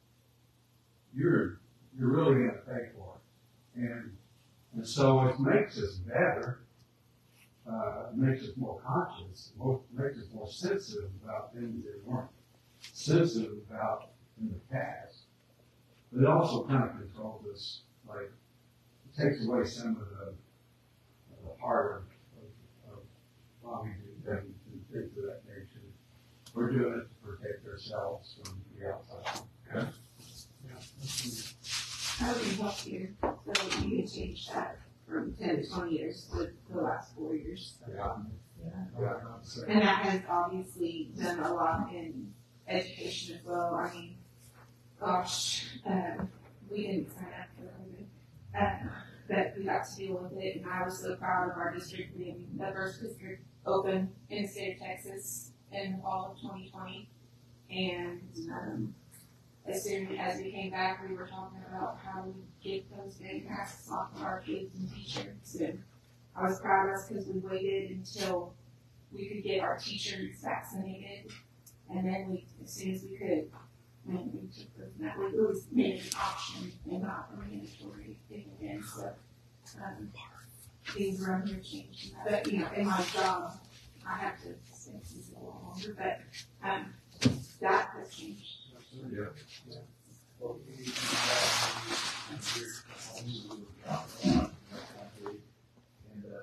you're really going to pay for it. And so it makes us better, makes us more conscious, makes us more sensitive about things that weren't sensitive about in the past. But it also kind of controls us, like, it takes away some of the part of bombing and things of that nature. We're doing it to protect ourselves from the outside. Okay. How would you help you? So you can change that from 10 to 20 years to the last 4 years. And that has obviously done a lot in education as well. I mean, gosh, we didn't sign up for COVID, but we got to deal with it, and I was so proud of our district being the first district open in the state of Texas in the fall of 2020. And as soon as we came back, we were talking about how we get those big masks off of our kids and teachers. And I was proud of us because we waited until we could get our teachers vaccinated, and then as soon as we could, when we took those, it was made an option and not a mandatory thing again. So things around here changed. But in my job, I have to stay a little longer, but that has changed. Yeah. And the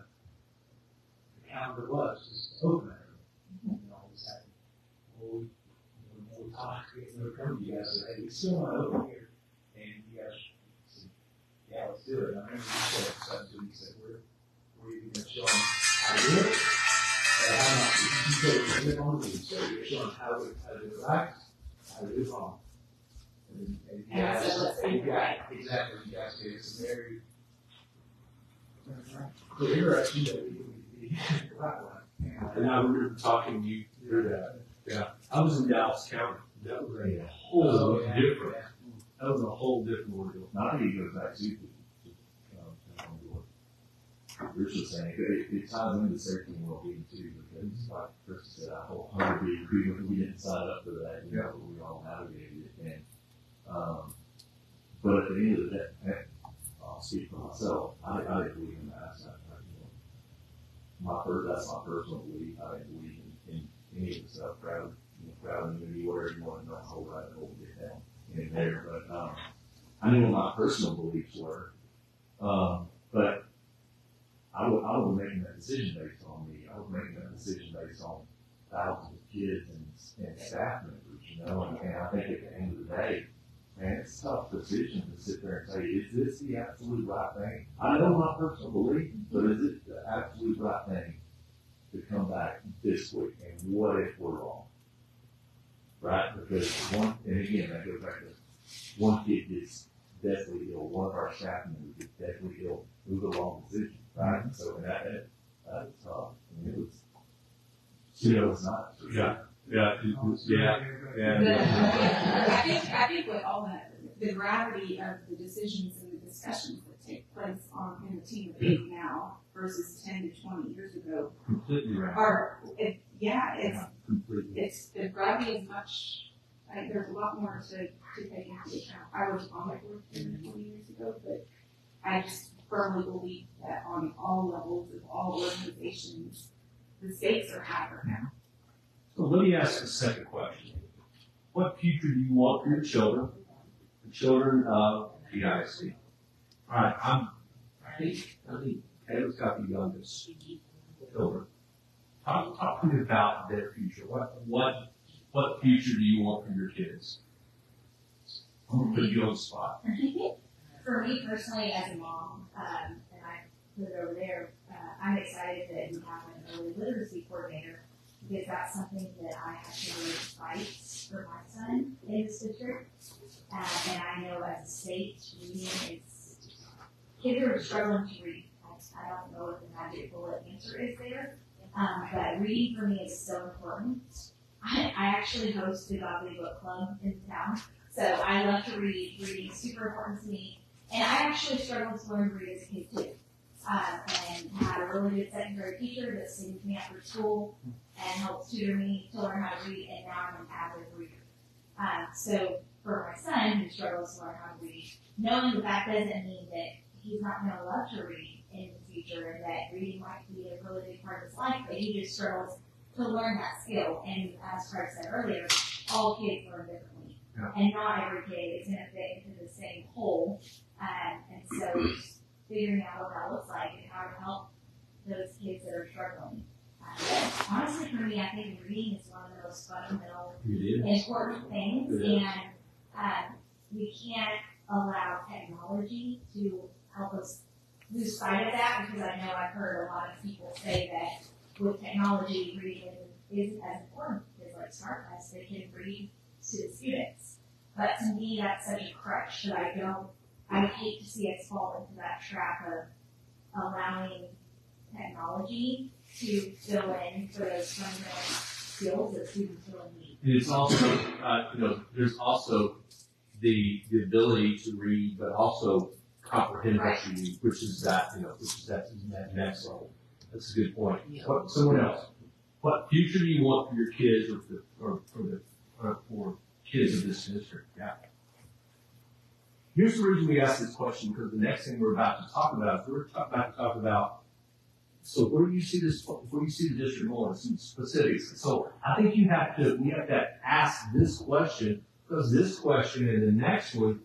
calendar was just open. All this happened. Well, we talked, we come to you guys and said, hey, we still want to open here. And you guys said, yeah, let's do it. And I remember you said something to me, you said, we're even going to show them how to do it. You said, you're on me, so you're showing how to do it right, how to do it wrong. And you guys, exactly, you guys gave us a very clear direction that we need to be the right one. And And I remember talking to you, yeah, I was in Dallas County. That was a whole different, that was a whole different ordeal. Not that he goes back to you're just saying, it ties into safety and well-being too, because like Chris said, I wholeheartedly agree with, we didn't sign up for that, you know, we all navigated it, and, but at the end of the day, I'll speak for myself, I didn't believe in that, that's my personal belief, I didn't believe in any of the stuff, crowd immunity, whatever you want to know, hold right, hold it down, in there, but, I knew what my personal beliefs were, but I was making that decision based on me. I was making that decision based on thousands of kids and staff members, you know, and I think at the end of the day, man, it's a tough decision to sit there and say, is this the absolute right thing? I know my personal belief, but is it the absolute right thing to come back this week? And what if we're wrong? Right? Because and again, that goes back to one kid gets deathly ill, one of our staff members gets deathly ill. It was a wrong decision. Right, so that was tough. I mean, it was, you know, it's not. Yeah. I think with all that, the gravity of the decisions and the discussions that take place in the team of 8 now versus 10 to 20 years ago Completely right. It's the gravity is much. Like, there's a lot more to take into account. I was on my board 10 to 20 years ago, but I just firmly believe that on all levels of all organizations, the stakes are higher now. So let me ask a second question. What future do you want for your children, the children of the ISD? All right, I think Taylor's got the youngest children. Talk to me about their future. What future do you want for your kids? I'm going to put you on the spot. For me personally, as a mom, and I put it over there, I'm excited that we have an early literacy coordinator because that's something that I have to really fight for my son in this district. And I know as a state, reading is, kids are struggling to read. I don't know what the magic bullet answer is there, but reading for me is so important. I actually host the Godley book club in town, so I love to read. Reading is super important to me. And I actually struggled to learn to read as a kid too. And had a really good secondary teacher that sent me after school and helped tutor me to learn how to read, and now I'm an avid reader. So for my son who struggles to learn how to read, knowing that doesn't mean that he's not going to love to read in the future and that reading might be a really big part of his life, but he just struggles to learn that skill. And as Craig said earlier, all kids learn differently. Yeah. And not every kid is going to fit into the same hole. And so figuring out what that looks like and how to help those kids that are struggling. Honestly, for me, I think reading is one of the most fundamental, important things. And we can't allow technology to help us lose sight of that, because I know I've heard a lot of people say that with technology, reading isn't as important as like smart tests. They can read to the students. But to me, that's such a crutch that I would hate to see us fall into that trap of allowing technology to fill in for those fundamental skills that students really need. It's also, there's also the ability to read, but also comprehend what you need, which is that next level. That's a good point. Someone else. What future do you want for your kids or for kids of this district? Yeah. Here's the reason we ask this question, because the next thing we're about to talk about is we're about to talk about, so where do you see the district going, some specifics. So I think we have to ask this question, because this question and the next one,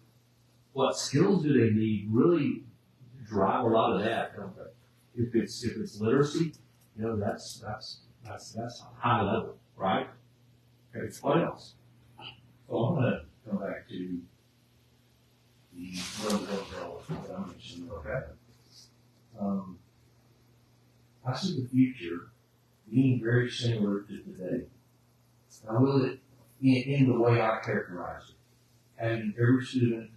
what skills do they need, really drive a lot of that, don't they? If it's literacy, that's high level, right? Okay, what else? So I'm going to come back to the role that I mentioned. Okay. I see the future being very similar to today. I will in the way I characterize it, having every student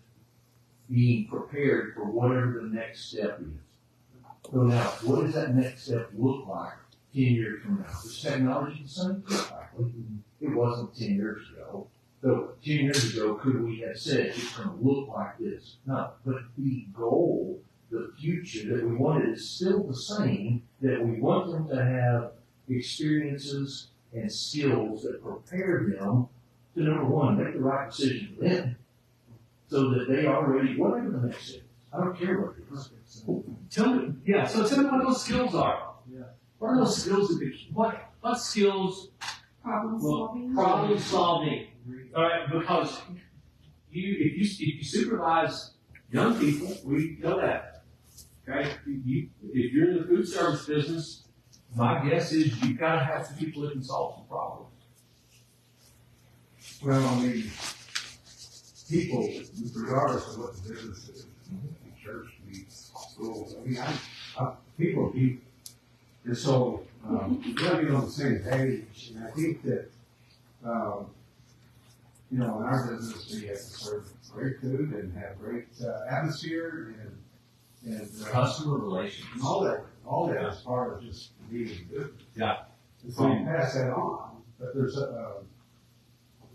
being prepared for whatever the next step is. So now, what does that next step look like 10 years from now? Is technology the same? It wasn't 10 years ago. So 10 years ago, could we have said it's going to look like this? No. But the goal, the future that we wanted is still the same, that we want them to have experiences and skills that prepare them to, number one, make the right decision for them, so that they are ready, whatever the next step is. I don't care what it is. Tell me what those skills are. Yeah. What are those skills that what skills? Problem solving. Problem solving. All right, because if you supervise young people, we know that. Okay, if you're in the food service business, my guess is you've got to have some people that can solve some problems. Well, I mean, people, regardless of what the business is, church, schools, I mean, people, and so, we gotta be on the same page, and I think that, you know, in our business, we have to serve great food and have great atmosphere and Customer relations. all that is part of just being good. Yeah. And so you pass that on, but there's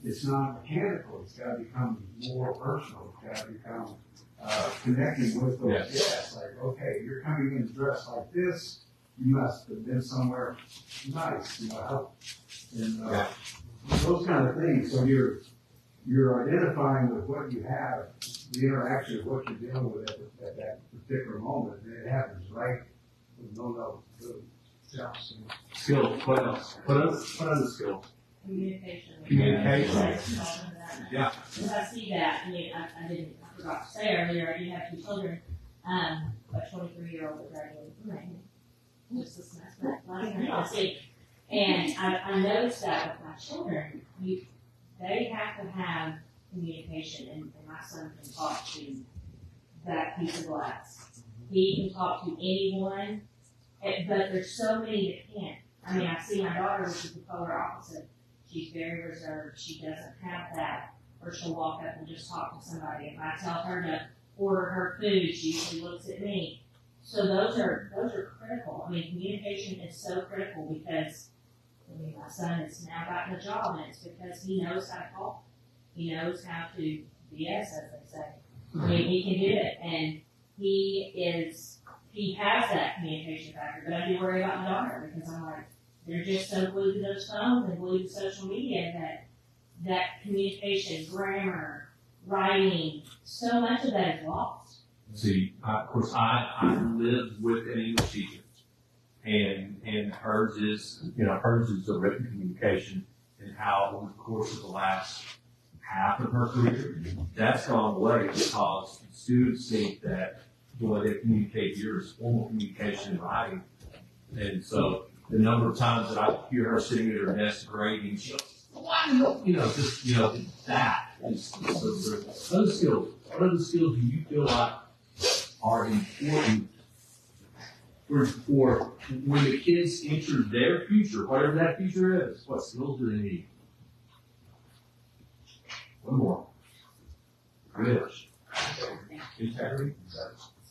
it's not mechanical. It's got to become more personal. It's got to become connecting with those guests. Like, okay, you're coming in dressed like this. You must have been somewhere nice, you know, and those kind of things. So you're identifying with what you have, the interaction of what you're dealing with at that particular moment. And it happens right with no Skills. What else? What other skills? Communication. Yeah. Because I see that, I forgot to say earlier, I do have two children, a 23-year-old that graduated from Maine, just this last week. And I noticed that with my children, they have to have communication, and my son can talk to that piece of glass. He can talk to anyone, but there's so many that can't. I mean, I see my daughter, which is the polar opposite. She's very reserved. She doesn't have that, or she'll walk up and just talk to somebody. If I tell her to order her food, she usually looks at me. So those are critical. I mean, communication is so critical because, I mean, my son has now gotten a job, and it's because he knows how to talk. He knows how to BS, as they say. I mean, he can do it, and he has that communication factor. But I do worry about my daughter because I'm like, they're just so glued to those phones and glued to social media that communication, grammar, writing, so much of that is lost. See, of course, I live with an English teacher, and hers is a written communication, and how over the course of the last half of her career, that's gone away because students think that the way they communicate here is formal communication in writing, and so the number of times that I hear her sitting at her desk grading, she goes, "Why do that is so other skills. What other skills do you feel like are important for when the kids enter their future, whatever that future is? What skills do they need? One more. Good. Integrity.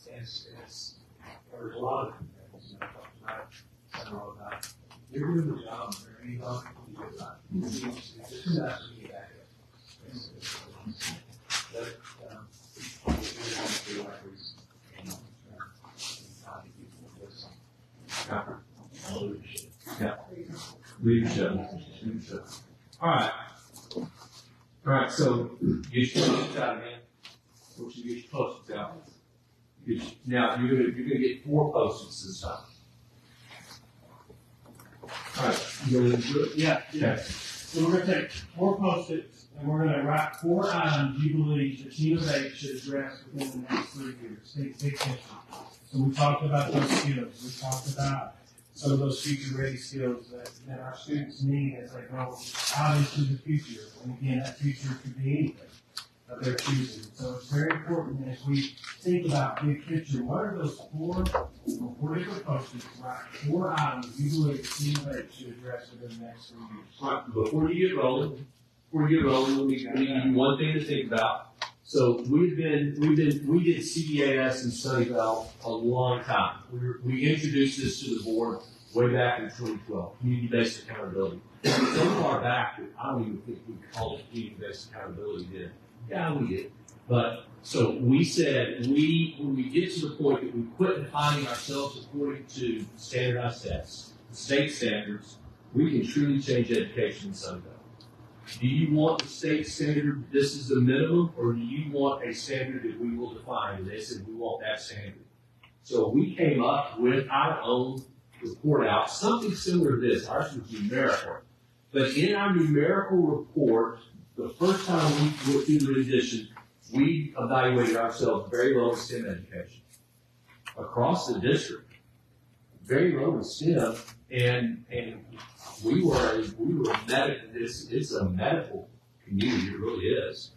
There's a lot of things, about you're doing the job, or any help you do that. It's just not to be back Leadership. All right, so get your post-its out again. Once you get your post-its out. Now, you're gonna get 4 post-its this time. All right, you ready to do it? Yeah. So we're gonna take 4 Post-its, and we're gonna write 4 items you believe the team of 8 should address within the next 3 years. Take picture. So we talked about those skills. We talked about some of those future-ready skills that our students need as they go out into the future. And again, that future could be anything of their choosing. So it's very important as we think about big picture, what are those 4 different Post-its, right? 4 items you believe the team of 8 should address within the next 3 years. All right, before you get rolling, let me give you one thing to think about. So we did CDAS and Sunnyvale a long time. We introduced this to the board way back in 2012, community-based accountability. So far back, that I don't even think we called it community-based accountability then. Yeah, we did. But, so we said, when we get to the point that we quit defining ourselves according to standardized tests, the state standards, we can truly change education in Sunnyvale. Do you want the state standard, this is the minimum, or do you want a standard that we will define? And they said, we want that standard. So we came up with our own report out, something similar to this. Ours was numerical. But in our numerical report, the first time we went through the rendition, we evaluated ourselves very low in STEM education. Across the district, very low in STEM, and we were medical, it's a medical community, it really is.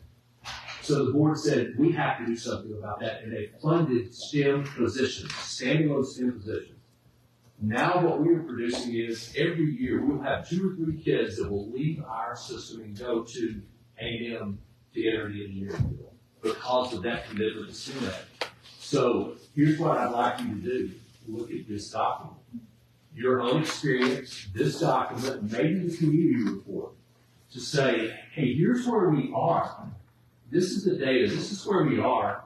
So the board said, we have to do something about that, and they funded STEM positions, standalone STEM positions. Now what we are producing is, every year, we'll have 2 or 3 kids that will leave our system and go to A&M to enter the engineering field because of that commitment to STEM ed. So here's what I'd like you to do. Look at this document. Your own experience, this document, maybe the community report, to say, hey, here's where we are. This is the data. This is where we are.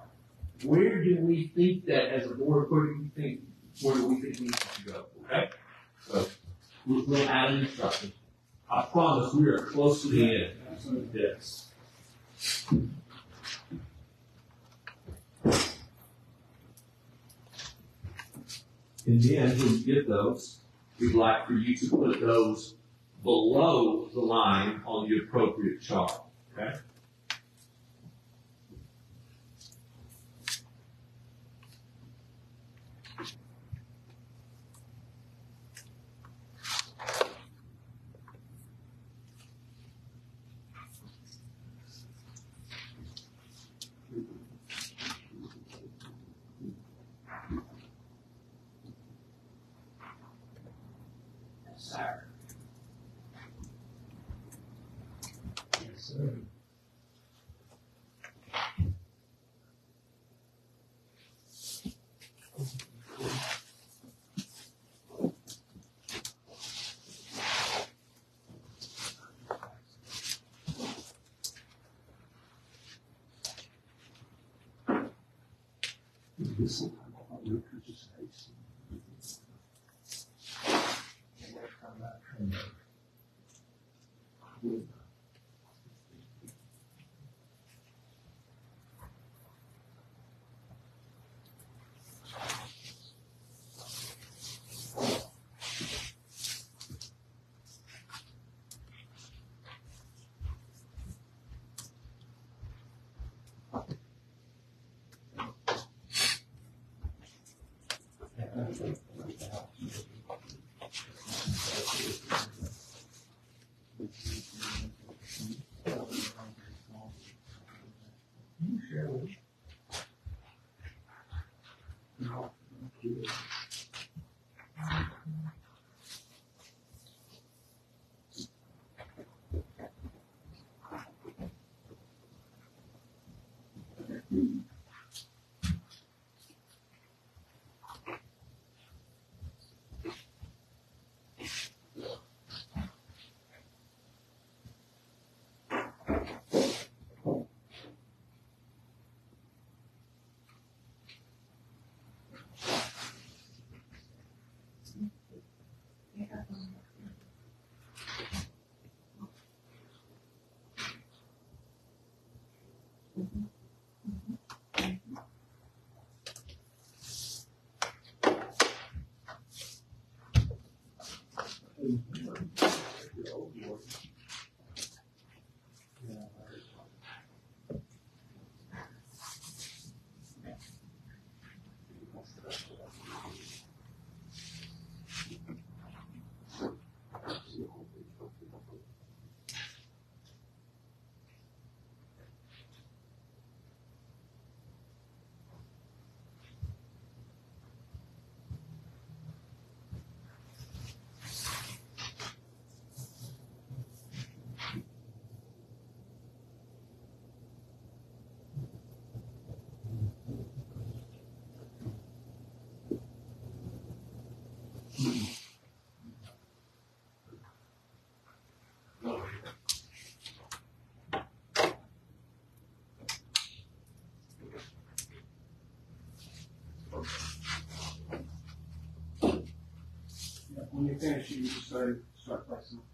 Where do we think that, as a board, where do we think we need to go? Okay? So we'll add an instruction. I promise we are close to the end. Yes. And then when you get those, we'd like for you to put those below the line on the appropriate chart. Okay? when you finish, you can just start placing them.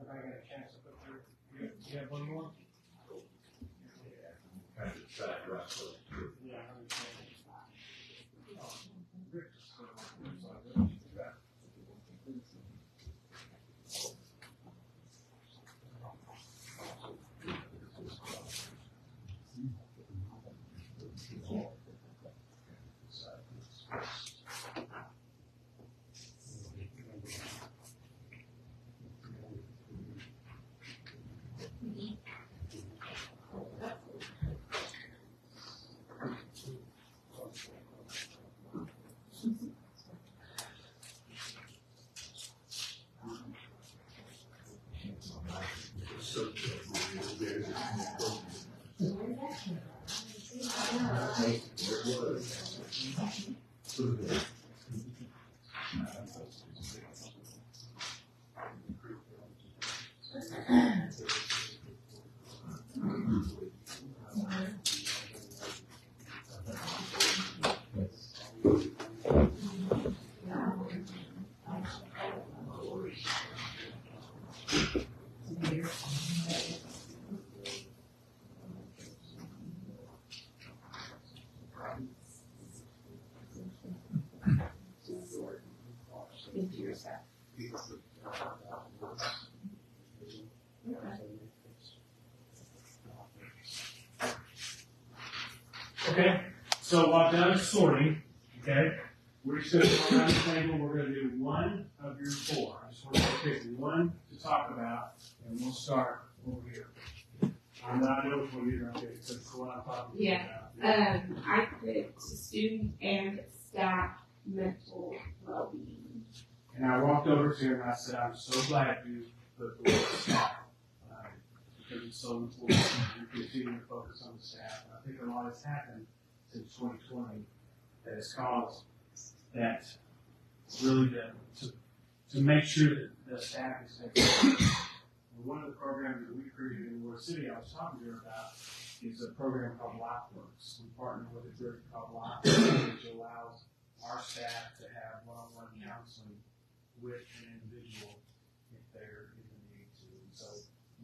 Everybody got a chance to put through? You have one more? Kind of track wrestling. Yeah, I understand. Into your staff. Okay, so while Doug is sorting, okay, we're just going to go around the table. We're going to do one of your four. I just want to pick one to talk about, and we'll start over here. I know which one you're going to pick, because it's the one I'm talking about. I picked student and staff mental well-being. And I walked over to her and I said, I'm so glad you put the word staff, because it's so important to continue to focus on the staff. And I think a lot has happened since 2020 that has caused that really to make sure that the staff is safe. And one of the programs that we created in the city I was talking to her about is a program called LifeWorks. We partner with a group called LifeWorks, which allows our staff to have one-on-one counseling with an individual if they're in the need to. And so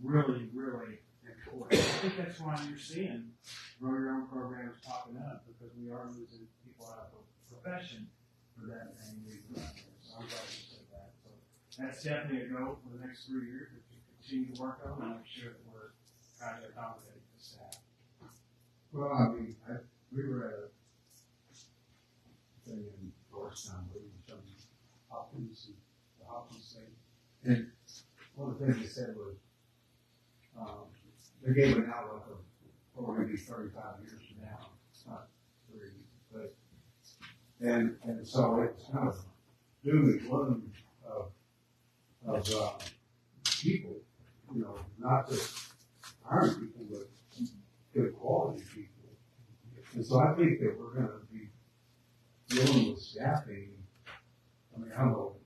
really, really important. I think that's why you're seeing grow your own programs popping up, because we are losing people out of the profession for that main reason right there. So I'm glad you said that. So that's definitely a goal for the next 3 years, that you continue to work on and make sure that we're trying to accommodate the staff. Well, I mean, we were at a thing in Georgetown, where we were showing Hopkins and the Hopkins thing. And one of the things they said was, they gave an outlook of what we're going to be 35 years from now. It's not 30, but, and so it's kind of doom and gloom of people, you know, not just hiring people, but good quality people. And so I think that we're going to be dealing with staffing. I mean, I don't know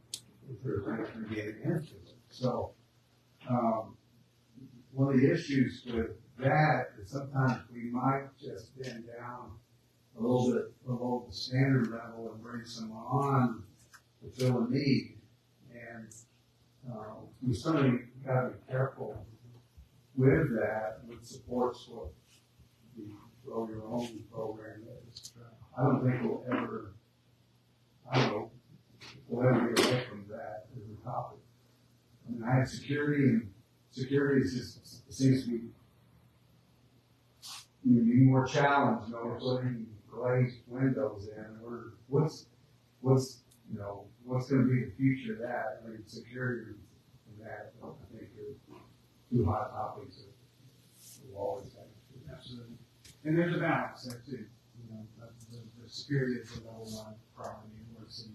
if there's anything getting into it. So, one of the issues with that is sometimes we might just bend down a little bit below the standard level and bring someone on to fill a need. And we certainly got to be careful with that, with supports what the Grow Your Own program is. I don't think we'll ever get away from that as a topic. I mean, I had security, and security is just, it seems to be, you need more challenge, you know, putting glazed windows in, or what's going to be the future of that? I mean, security and that, I think, are two hot topics that we'll always have. Absolutely. And there's a balance there too. You know, the security is the number one priority in North City.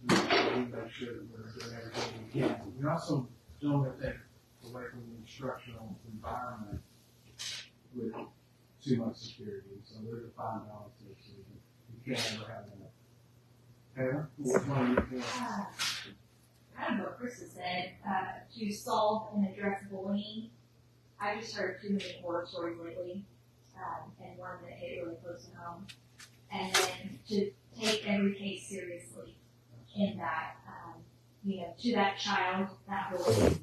We make sure that we're doing everything we can. We also don't want to take away from the instructional environment with too much security. So there's a fine balance there. So you can't ever have that. Taylor, what's one of your points? Kind of what Chris has said, to solve and address bullying. I just heard too many horror stories lately, and one that hit really close to home. And then to take every case seriously in that, to that child, that bullying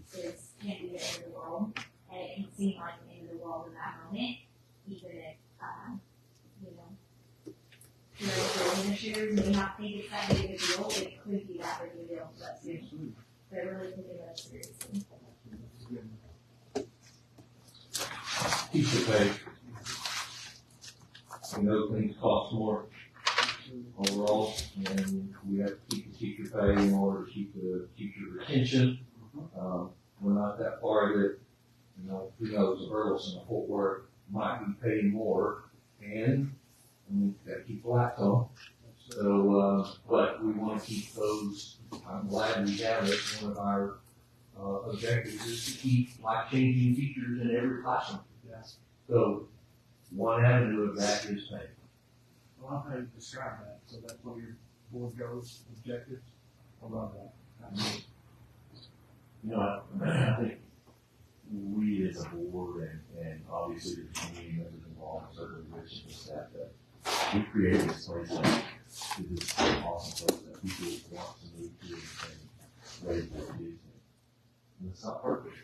can be the end of the world, and it can seem like the end of the world in that moment, even if, the administrators may not think it's that big of a deal, it could be that big of a deal to that student. They're really taking that seriously. Teacher pay. We know things cost more overall, and we have to keep the teacher pay in order to keep the teacher retention. We're not that far that, who knows, a Burleson, a Fort Worth might be paying more, and we've got to keep the lights on. So, but we want to keep those. I'm glad we have it. One of our objectives is to keep life-changing teachers in every classroom. Yes. So, one avenue of that is pay. Well, I'll how you describe that. So that's one of your board goals, objectives. I love that. I think we as a board and obviously the community members involved, certainly Rich and the staff, that we created this place that is this awesome place that people want to move to and raise their kids in. And it's not perfect.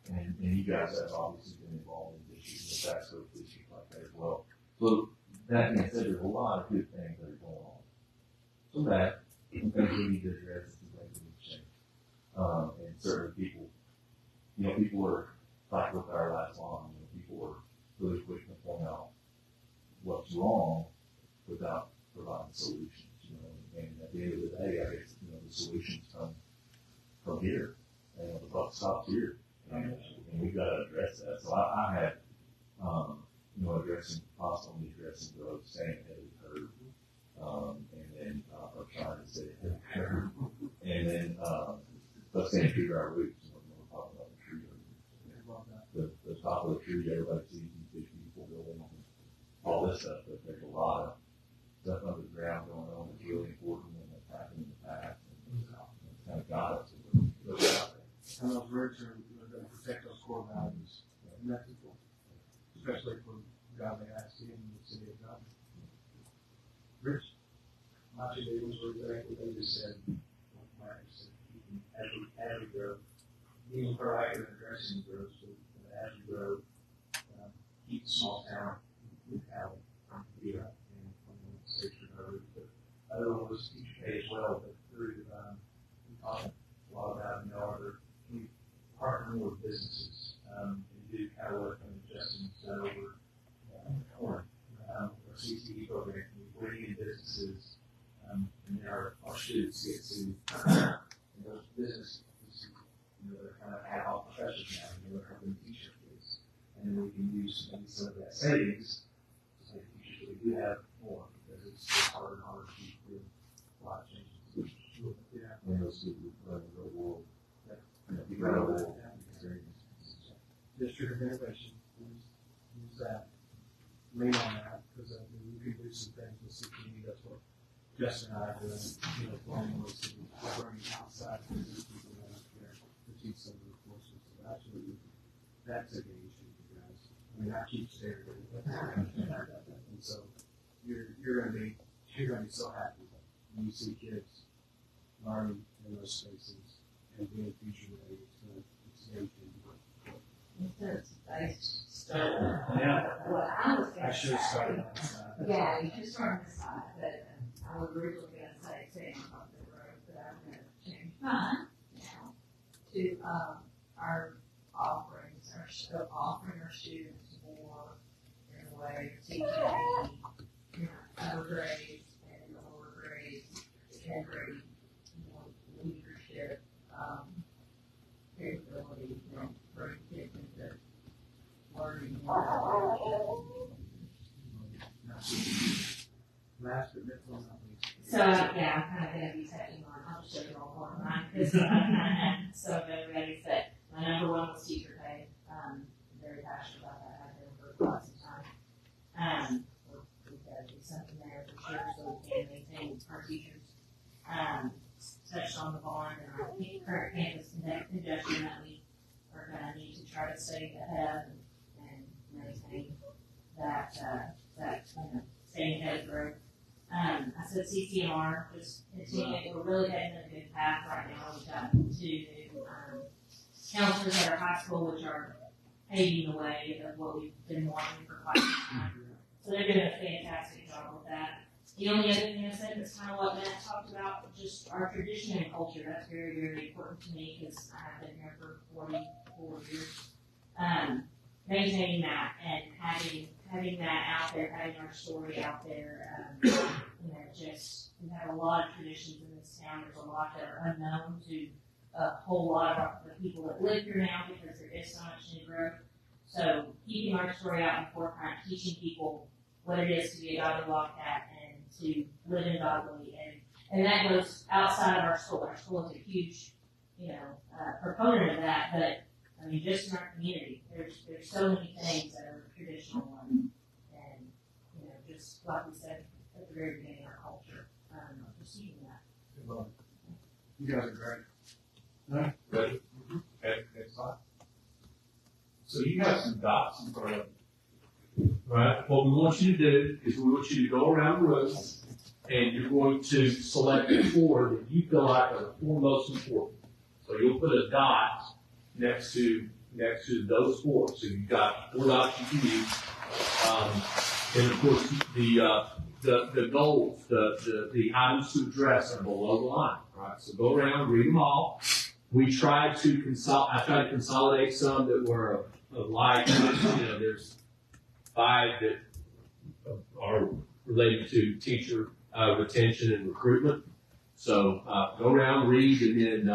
And you guys have obviously been involved in issues, the back stroke issues like that as well. So that being said, there's a lot of good things that are going on. Some bad, some things we need to address, some things we need to change. And certainly people are like with our last line, people are really quick to point out what's wrong without providing solutions, and at the end of the day, I guess, the solutions come from here, and the buck stops here, and we've got to address that. So I had, possibly addressing growth, staying ahead of the curve, and then, or trying to stay ahead of the curve, and then, but staying true to our roots. We're talking about the tree roots. The top of the tree, everybody sees these big beautiful buildings and all this stuff, but there's a lot of stuff under the ground going on that's really important and that's happened in the past. And it's kind of got us to look out there. And those roots are going to protect those core values. reputable, especially for Godley ISD in the city of Godley. Rich? My two deals were exactly what they just said. Like Mike said, as we grow, being proactive and addressing growth, so as we grow, keep the small town mentality here and state recovery. But other one was teacher pay as well, but through we talked a lot about, we partner with businesses and do kind of work on Justin's done over Horn, our CTE program. We bring in businesses and then our students get to those businesses, they're kind of ad hoc professionals now, they're helping teach our kids. And then we can use maybe some of that savings to say teachers that we do have more because it's harder and harder to keep doing a lot of changes. Yeah. And those people run the real world. You run the world experience. District of Innovation, use that, lean on that, because we can do some things with CPE. That's what Justin and I are doing. Planning was to bring outside people out there to teach some of the courses. So absolutely, that's a game changer, guys. I mean, I keep staring at it, and so you're going to be so happy when you see kids learning in those spaces and being future ready. It's game changer. It's based start. Yeah. What I was I going to should have say. started on this side. Yeah, you should start on this side, but I was originally going to say staying on the road, but I'm going to change mine now to our offerings, offering our students more in the way of teaching, upper grades and lower grades, integrate more leadership capability and bring kids into learning more. Last but definitely not least. So, yeah, I'm kind of going to be touching on, I'll just show you all one of mine, because I kind of had so many ready set. My number one was teacher pay. I'm very passionate about that. I've been for quite some time. We've got to do something there for sure, so we can maintain our teachers. Touched on the bond and our current campus congestion that we are going to need to try to stay ahead and maintain that, staying ahead of growth. I said CCMR, just continue, we're really heading in a good path right now. We've got 2 new counselors at our high school, which are paving the way of what we've been wanting for quite some time. So they're doing a fantastic job with that. The only other thing I said is kind of what Matt talked about, just our tradition and culture. That's very, very important to me because I have been here for 44 years. Maintaining that and having that out there, having our story out there, just we have a lot of traditions in this town. There's a lot that are unknown to a whole lot of the people that live here now because there is so much new growth. So keeping our story out in the forefront, teaching people what it is to be a Godley Wildcat and to live in Godley, and that goes outside of our school. Our school is a huge, proponent of that, but I mean, just in our community, there's so many things that are traditional and just like we said at the very beginning, our culture, just using that. You guys are great. No? Ready? Okay, next slide. So you have some dots in front of you. Right? What we want you to do is we want you to go around the room and you're going to select the 4 that you feel like are the 4 most important. So you'll put a dot next to those 4. So you've got 4 dots you can use. And of course the goals, the items to address are below the line. Right? So go around, read them all. I tried to consolidate some that were alike. There's 5 that are related to teacher retention and recruitment. So go around, read, and then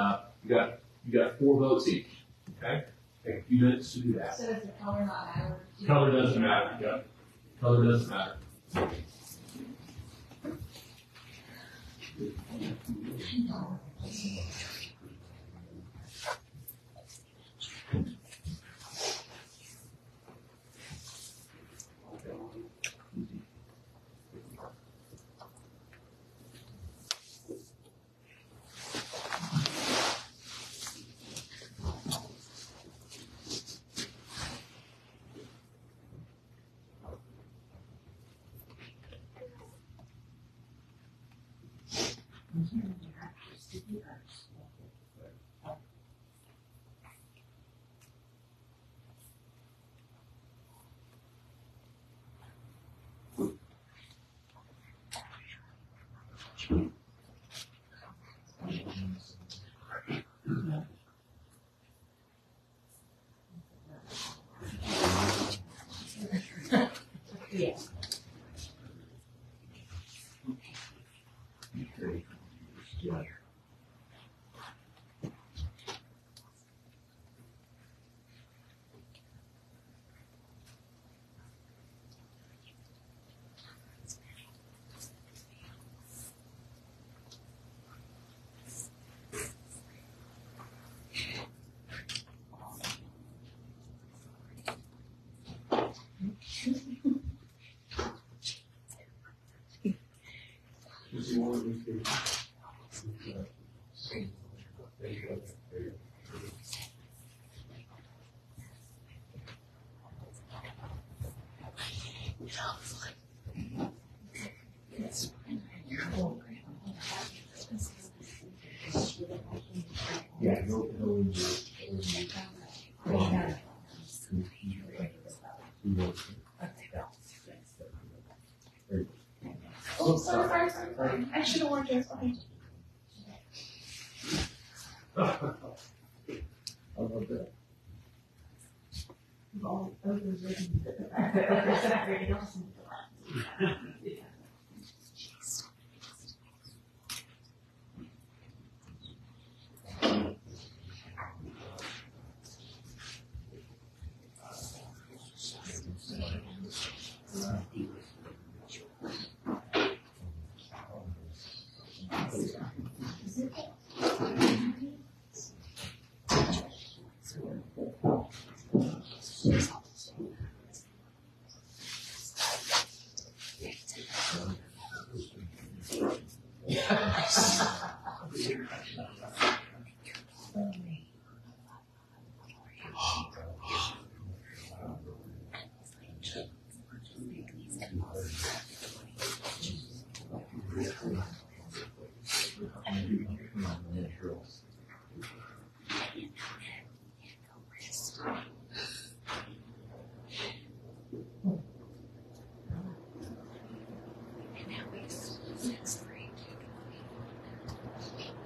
you got 4 votes each. Okay, take a few minutes to do that. So does the color not matter? Color doesn't matter. Yeah, color doesn't matter. Yeah. Yeah, Oh, sorry. I should have warned you. Okay. I love that. All over written.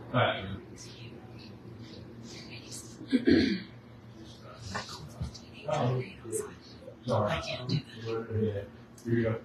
Alright. Sorry. Here you go.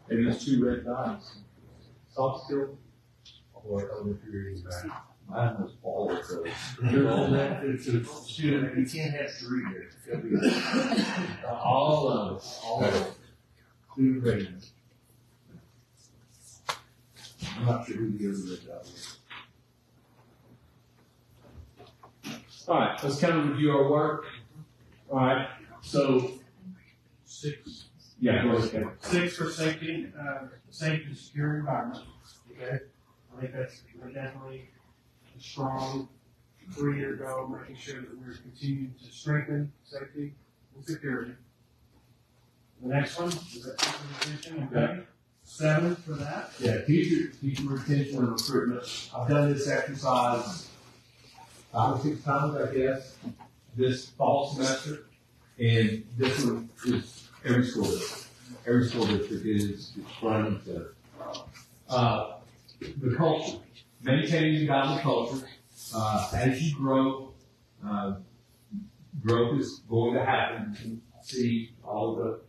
And these two red dots, soft skill, Or other periods back. mine was all of those. You're all that, it's a student, you can't have three here. It's gotta be all of it, all of it. Including ratings. I'm not sure who the other red dot was. Alright, let's kind of review our work. Alright, so 6. Yeah, go ahead. 6 for safety, safe and secure environment. Okay, I think that's definitely a strong 3-year goal, making sure that we're continuing to strengthen safety and security. The next one is that teacher retention, okay? 7 for that. Yeah, teacher retention and recruitment. I've done this exercise 5 or 6 times, I guess, this fall semester. And this one is every school district. Every school district is running to the culture, maintaining the godly culture. As you grow, growth is going to happen. You can see all the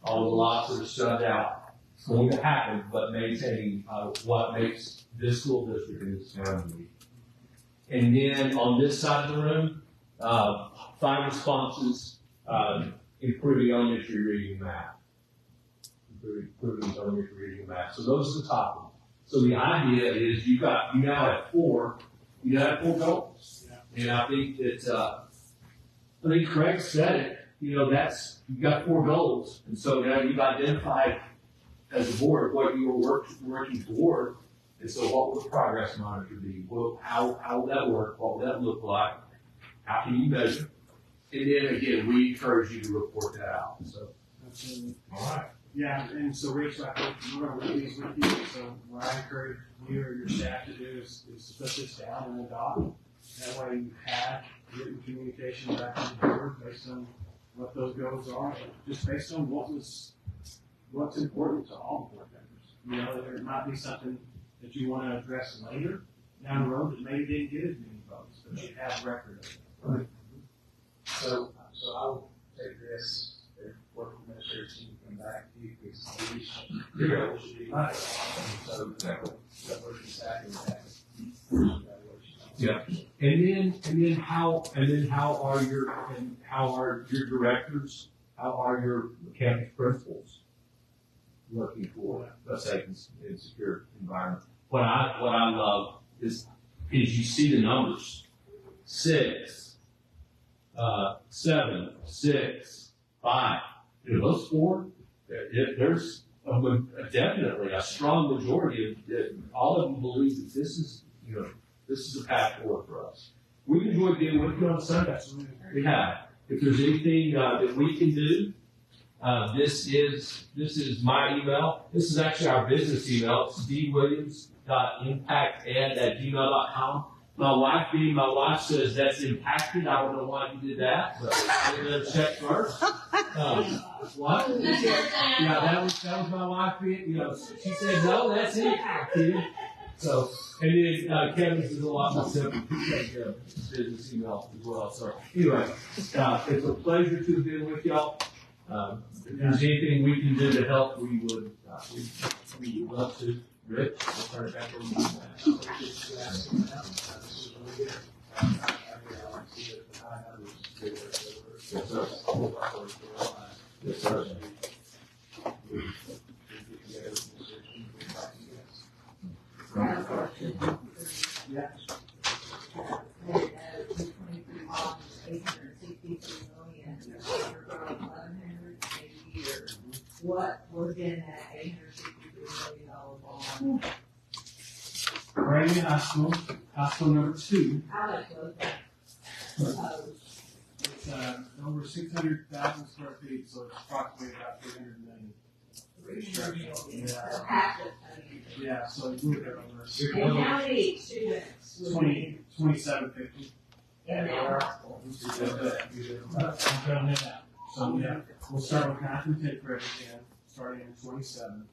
lots that are shoved out. It's going to happen, but maintaining what makes this school district is unique. And then on this side of the room, 5 responses, improving elementary reading and math. Improving elementary reading and math. So those are the top ones. So the idea is you now have 4 goals. Yeah. And I think that, I think Craig said it, you've got 4 goals. And so now you've identified as a board what you are working toward. And so what would the progress monitor be? Well, how would that work? What would that look like? How can you measure? And then again, we encourage you to report that out. So, Absolutely. all right. Yeah, and so Rich, I think we're going to leave these with you. So what I encourage you or your staff to do is to put this down in the doc. That way you have written communication back to the board based on what those goals are, just based on what's important to all board members. You know, there might be something that you want to address later down the road that maybe didn't get as many votes, but you have record of it. Right. So I'll take this, if work administrator team come back to you, because you're going to right. So that works exactly that. Yeah. And then how are your directors, how are your campus principals working for a safe and secure environment? What I love is you see the numbers. 6, 7, 6, 5. You know, those 4, there's definitely a strong majority of all of them believe that this is a path forward for us. We've enjoyed being with you on Sundays. We have. If there's anything that we can do, this is my email. This is actually our business email. It's dwilliams.impacted@gmail.com. My wife says that's impacted. I don't know why you did that, but I'm going to check first. What? Yeah, that was my wife being, she said, no, that's impacted. So, and then Kevin's is a lot more simple. Business email as well. So, anyway, it's a pleasure to have been with y'all. If there's anything we can do to help, we would love to. Rich, we'll turn it back over to you. Yes, sir. Yes, sir. Yeah. What was in that $863 million bond? Brand new high school number 2. How much was that? It's over 600,000 square feet, so it's approximately about 300 million. So half it, Yeah, so it's a little bit over. And how many students? 2750. In that high school? So yeah, we'll start with half and take credit again, starting in 27,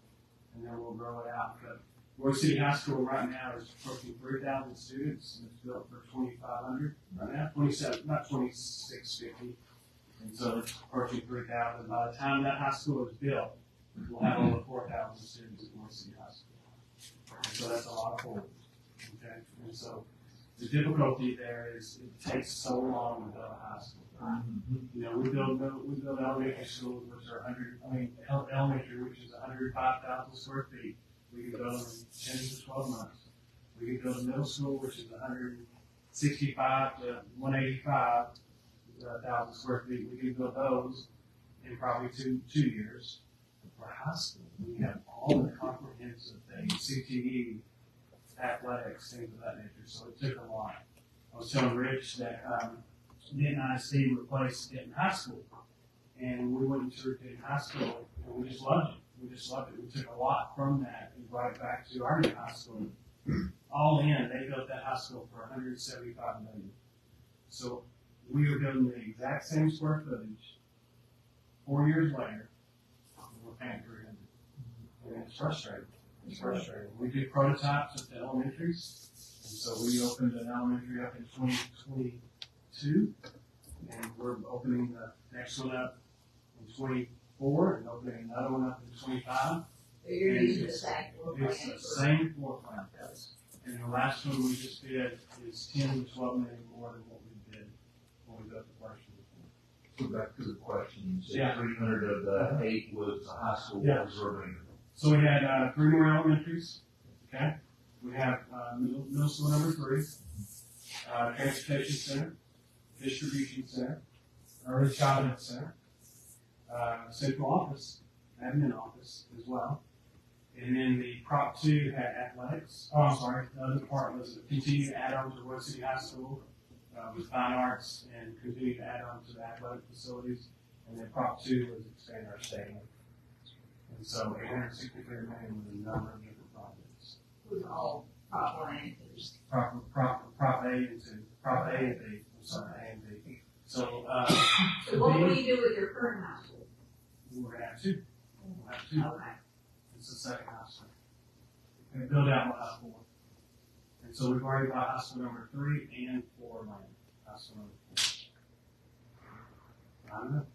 and then we'll grow it out. But Roy City High School right now is approaching 3,000 students, and it's built for 2,500 right now, 27, not 2,650, and so it's approaching 3,000. By the time that high school is built, we'll have over 4,000 students at Roy City High School. And so that's a lot of holes. Okay, and so the difficulty there is it takes so long to build a high school. You know, we build elementary schools which are elementary, which is 105,000 square feet. We can build them in 10 to 12 months. We can build a middle school which is 165 to 185,000 square feet. We can build those in probably two years. For high school, we have all the comprehensive things, CTE, athletics, things of that nature. So it took a lot. I was telling Rich that Denton ISD replaced Denton High School, and we went to Denton High School, and we just loved it. We took a lot from that and brought it back to our new high school. All in, they built that high school for $175 million. So we are building the exact same square footage 4 years later. We're paying $300. And it's frustrating. We do prototypes at the elementaries, and so we opened an elementary up in 2022, and we're opening the next one up in 24, and opening another one up in 25. So you're using the same floor plan? It's the same floor plan. And the last one we just did is 10 to 12 million more than what we did when we built the first one. So back to the question, you said Yeah. 300 of the 8 was the high school, what was the remainder? So we had 3 more elementaries, okay? We have middle school number 3, transportation center, distribution center, early childhood center, central office, admin office as well. And then the Prop 2 had athletics. Oh, I'm sorry. The other part was a continued add-on to Royal City High School with fine arts and continued add-on to the athletic facilities. And then Prop 2 was expand our stadium. And so $863 million with a number of different projects. Was all Prop 1 and 2. Prop A and 2. Prop A and B. I'm sorry, A and B. So, So what will you do with your current high school? we're going to have two. We'll have two. Okay. It's the second high school. And build out high school. And so we've already got high school number 3 and 4 land. High school number 4. I don't know.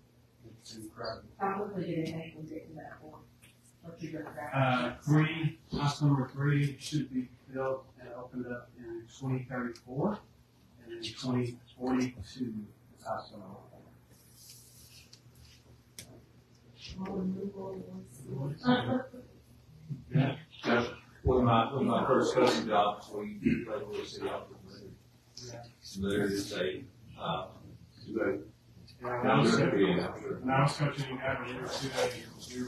It's incredible. How quickly do they think we'll get to that point? What you look at? High school number 3 should be built and opened up in 2034. And in 2042 is high school number 4. Yeah. One of my first coaching jobs, we played Royal City Opera. There is a, When I was coaching in Godley, we were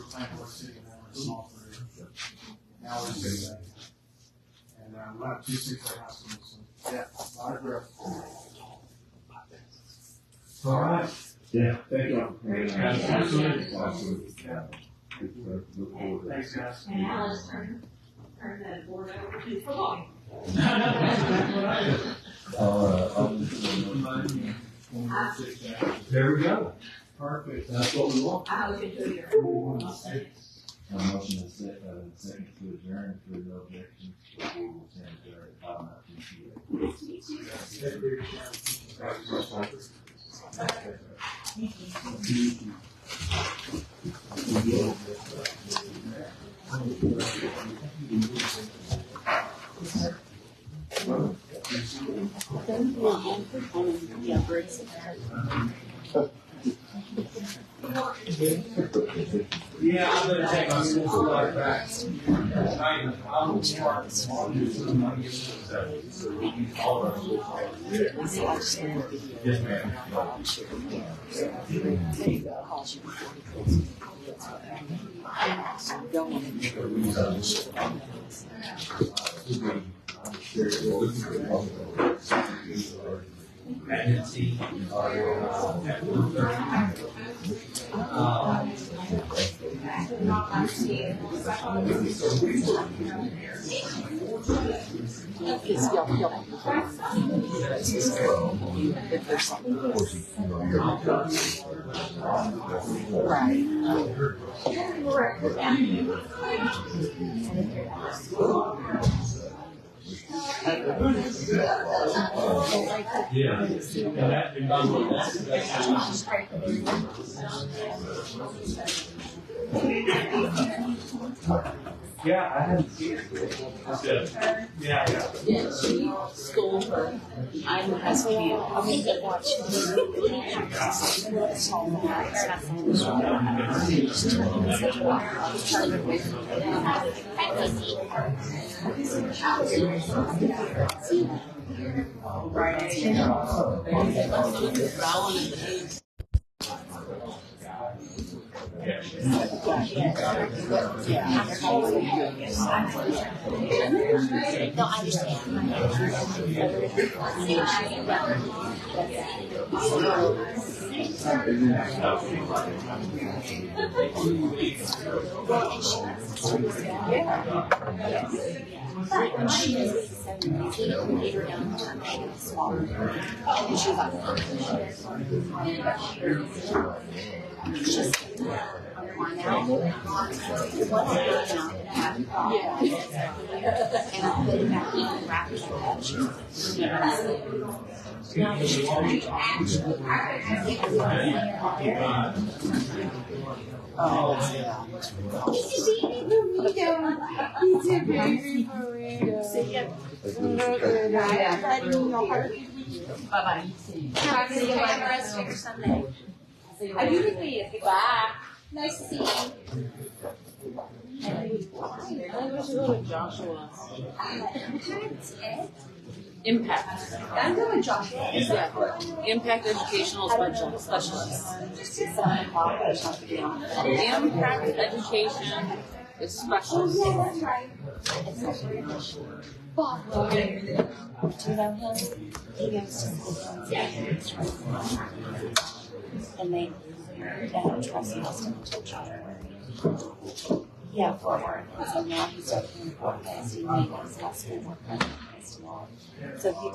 playing Royal City and we were small career. Now we're 6A. And we're not 2-6A high school, so yeah, a lot of growth. all right. Yeah, thank you. Absolutely. Yeah. Look forward to it. Thanks, guys. And now let's turn that board over to football. There we go. Perfect. That's what we want. I hope you do your. Motion is second to adjourn, if there are no objections, we will stand adjourned Yeah, I'm gonna take my school life back. I'm smart. Yes, ma'am. Yeah. Yeah, I haven't seen it. That's good. Yeah. Yeah, she stole her. I'm the best kid. I mean, they watch No, I But when she was 17, we gave her down to a smaller. And she was like, just now, it wasn't good enough to have a problem. And I put it back in and wrapped it up. Now that she's actually oh, yeah. He's a baby burrito. He's a baby burrito. Bye-bye. Have a good rest of your Sunday. I do think we bye. Nice to see you. I wish to go to Joshua. Impact. I'm going Joshua. Yeah. Impact Educational Specialist. Impact Education is special. Oh, yeah, that's right. Bob, do you know him? He goes to school and they don't trust him until January. Yeah, forward. So now he's opening for ISD meetings, high school work. So he